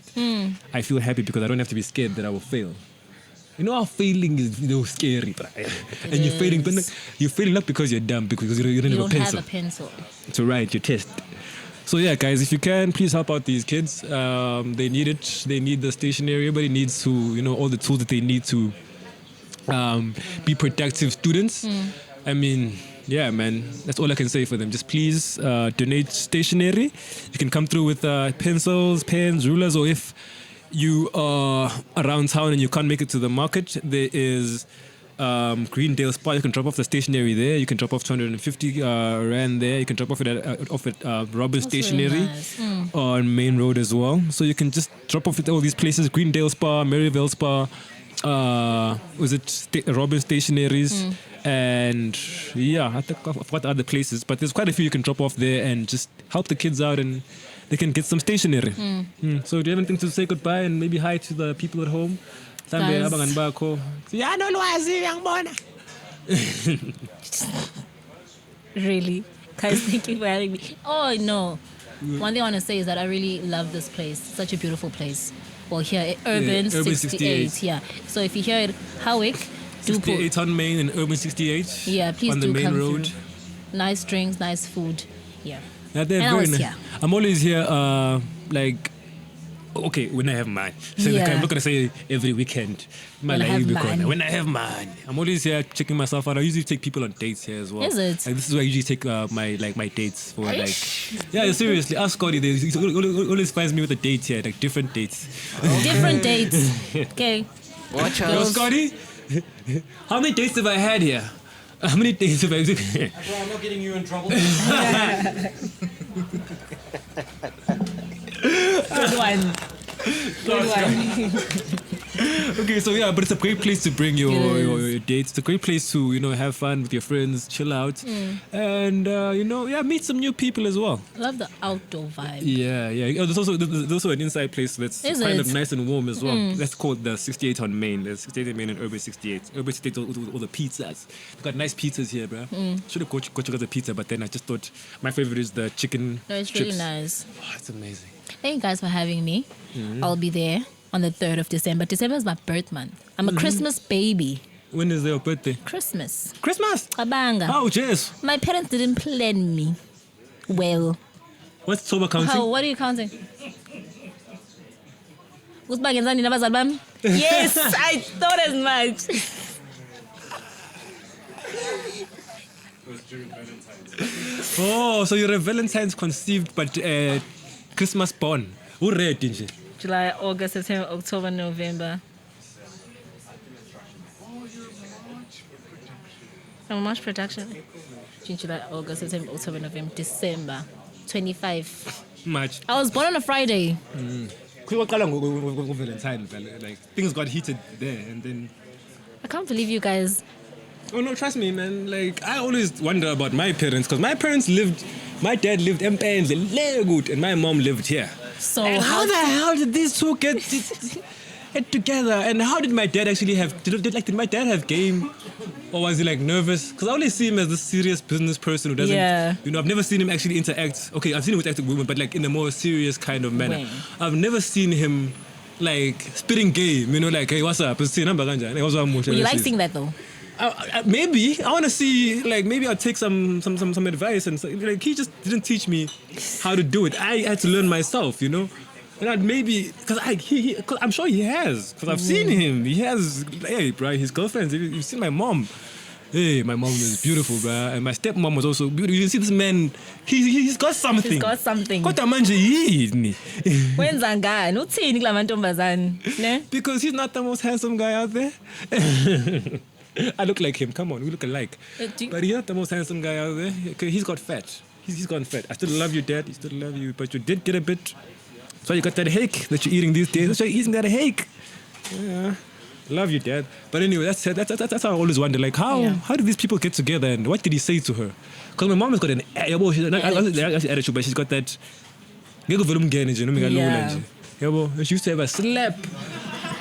I feel happy because I don't have to be scared that I will fail. You know how failing is scary, bro. And you're failing, but you're failing not because you're dumb, because you don't have a pencil to write your test. So yeah, guys, if you can, please help out these kids. They need it. They need the stationery. Everybody needs to, all the tools that they need to be productive students. I mean, yeah, man, that's all I can say for them. Just please donate stationery. You can come through with pencils, pens, rulers, or if you are around town and you can't make it to the market, there is Greendale Spa. You can drop off the stationery there. You can drop off 250 rand there. You can drop off it at Robin Stationery really nice. on Main Road as well. So you can just drop off at all these places: Greendale Spa, Maryville Spa. Was it Robin Stationaries? And yeah, I think I've got other places, but there's quite a few you can drop off there and just help the kids out and they can get some stationery. So do you have anything to say goodbye and maybe hi to the people at home? Guys. Really? Guys, thank you for having me. Oh, no. One thing I want to say is that I really love this place. Such a beautiful place. Well, here, Urban 68. Yeah. So if you hear it, Howick, do 68 on Main and Urban 68. Yeah, please on the do main come road. through. Nice drinks, nice food. Yeah. Yeah, they're And I very was nice. here. I'm always here, okay, when I have mine. So Yeah. I'm not gonna say every weekend. When I have mine. When I have mine, I'm always here checking myself out. I usually take people on dates here as well. Is it? Like, this is where I usually take my dates for yeah, seriously. Ask Scotty. He always finds me with a date here, like different dates. Different dates. Okay. Watch Yo, out. Scotty, how many dates have I had here? How many dates have I? Bro, I'm not getting you in trouble. Good one. Good one. Okay, so yeah, but it's a great place to bring your dates. It's a great place to have fun with your friends, chill out, and meet some new people as well. Love the outdoor vibe. Yeah. Oh, there's also an inside place that's Is kind it? of nice and warm as well. That's called the 68 on Main. There's 68 on Main and Urban 68. Urban 68 all the pizzas. They've got nice pizzas here, bro. Should have got you guys a pizza, but then I just thought my favorite is the chicken. No, it's strips. really nice. Oh, it's amazing. Thank you guys for having me. I'll be there on the 3rd of December. December is my birth month. I'm a Christmas baby. When is your birthday? Christmas. Christmas. Abanga. Oh, jeez. My parents didn't plan me well. What's sober counting? How? What are you counting? Usibangenzani nabazali bami? Yes, I thought as much. Oh, so you're a Valentine's conceived, but Christmas born. Who read, didn't you? July, August, September, October, November. I'm March production. June, July, August, September, October, November, December. 25. March. I was born on a Friday. Valentine, like things got heated there, and then. I can't believe you guys. Oh no, trust me, man. Like I always wonder about my parents because my parents lived. My dad lived in Legut, and my mom lived here. So And how the hell did these two get together? And how did my dad actually have? Did my dad have game, or was he like nervous? Because I only see him as this serious business person who doesn't. Yeah. I've never seen him actually interact. Okay, I've seen him interact with women, but like in a more serious kind of manner. Way. I've never seen him like spitting game. Like, hey, what's up? Would you like seeing that though? Maybe I want to see. Like, maybe I'll take some advice and like he just didn't teach me how to do it. I had to learn myself. And maybe because I'm sure he has because I've seen him. He has. Hey, bro, his girlfriends. You've seen my mom. Hey, my mom is beautiful, bro, and my stepmom was also beautiful. You see this man. He's got something. He's got something. Kodwa manje yini? Wenza ngani? Uthini kula mantombazane? Ne? Because he's not the most handsome guy out there. I look like him. Come on, we look alike. But he's not the most handsome guy out there. Okay, he's got fat. He's gone fat. I still love you, Dad. I still love you. But you did get a bit. So you got that hake that you're eating these days. That's why you're eating that hake. Yeah. Love you, Dad. But anyway, that's how I always wonder. Like, how did these people get together and what did he say to her? Because my mom has got an attitude, but she's got that. Yeah. She used to have a slap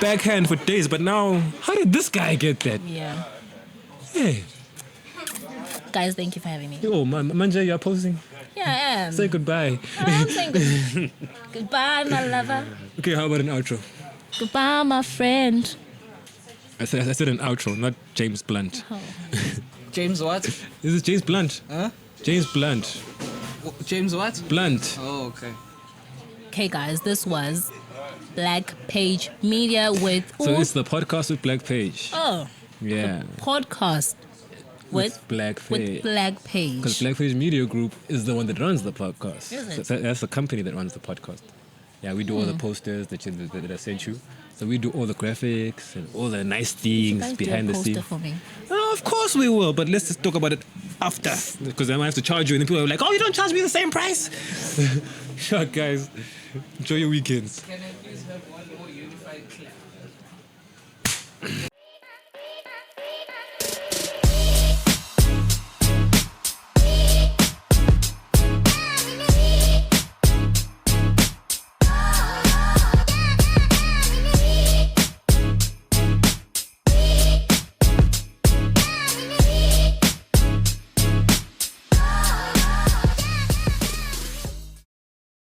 backhand for days, but now, how did this guy get that? Yeah. Hey. Guys, thank you for having me. Yo, Manja, you're posing. Yeah, I am. Say goodbye. I'm saying goodbye, my lover. Okay, how about an outro? Goodbye, my friend. I said an outro, not James Blunt. Oh. James what? This is James Blunt. Huh? James Blunt. James what? Blunt. Oh, okay. Okay, guys, this was Black Page Media with. So it's the podcast with Black Page. Oh, Yeah. podcast. With Blackface. With Black Page. Because Blackface Media Group is the one that runs the podcast. Is it? So that's the company that runs the podcast. Yeah, we do all the posters that I sent you. So we do all the graphics and all the nice things Guys, behind do the a scenes. poster for me. Oh, of course we will, but let's just talk about it after. Because I might have to charge you, and then people are like, oh, you don't charge me the same price? Sure, guys. Enjoy your weekends. Can I please have one more unified clap?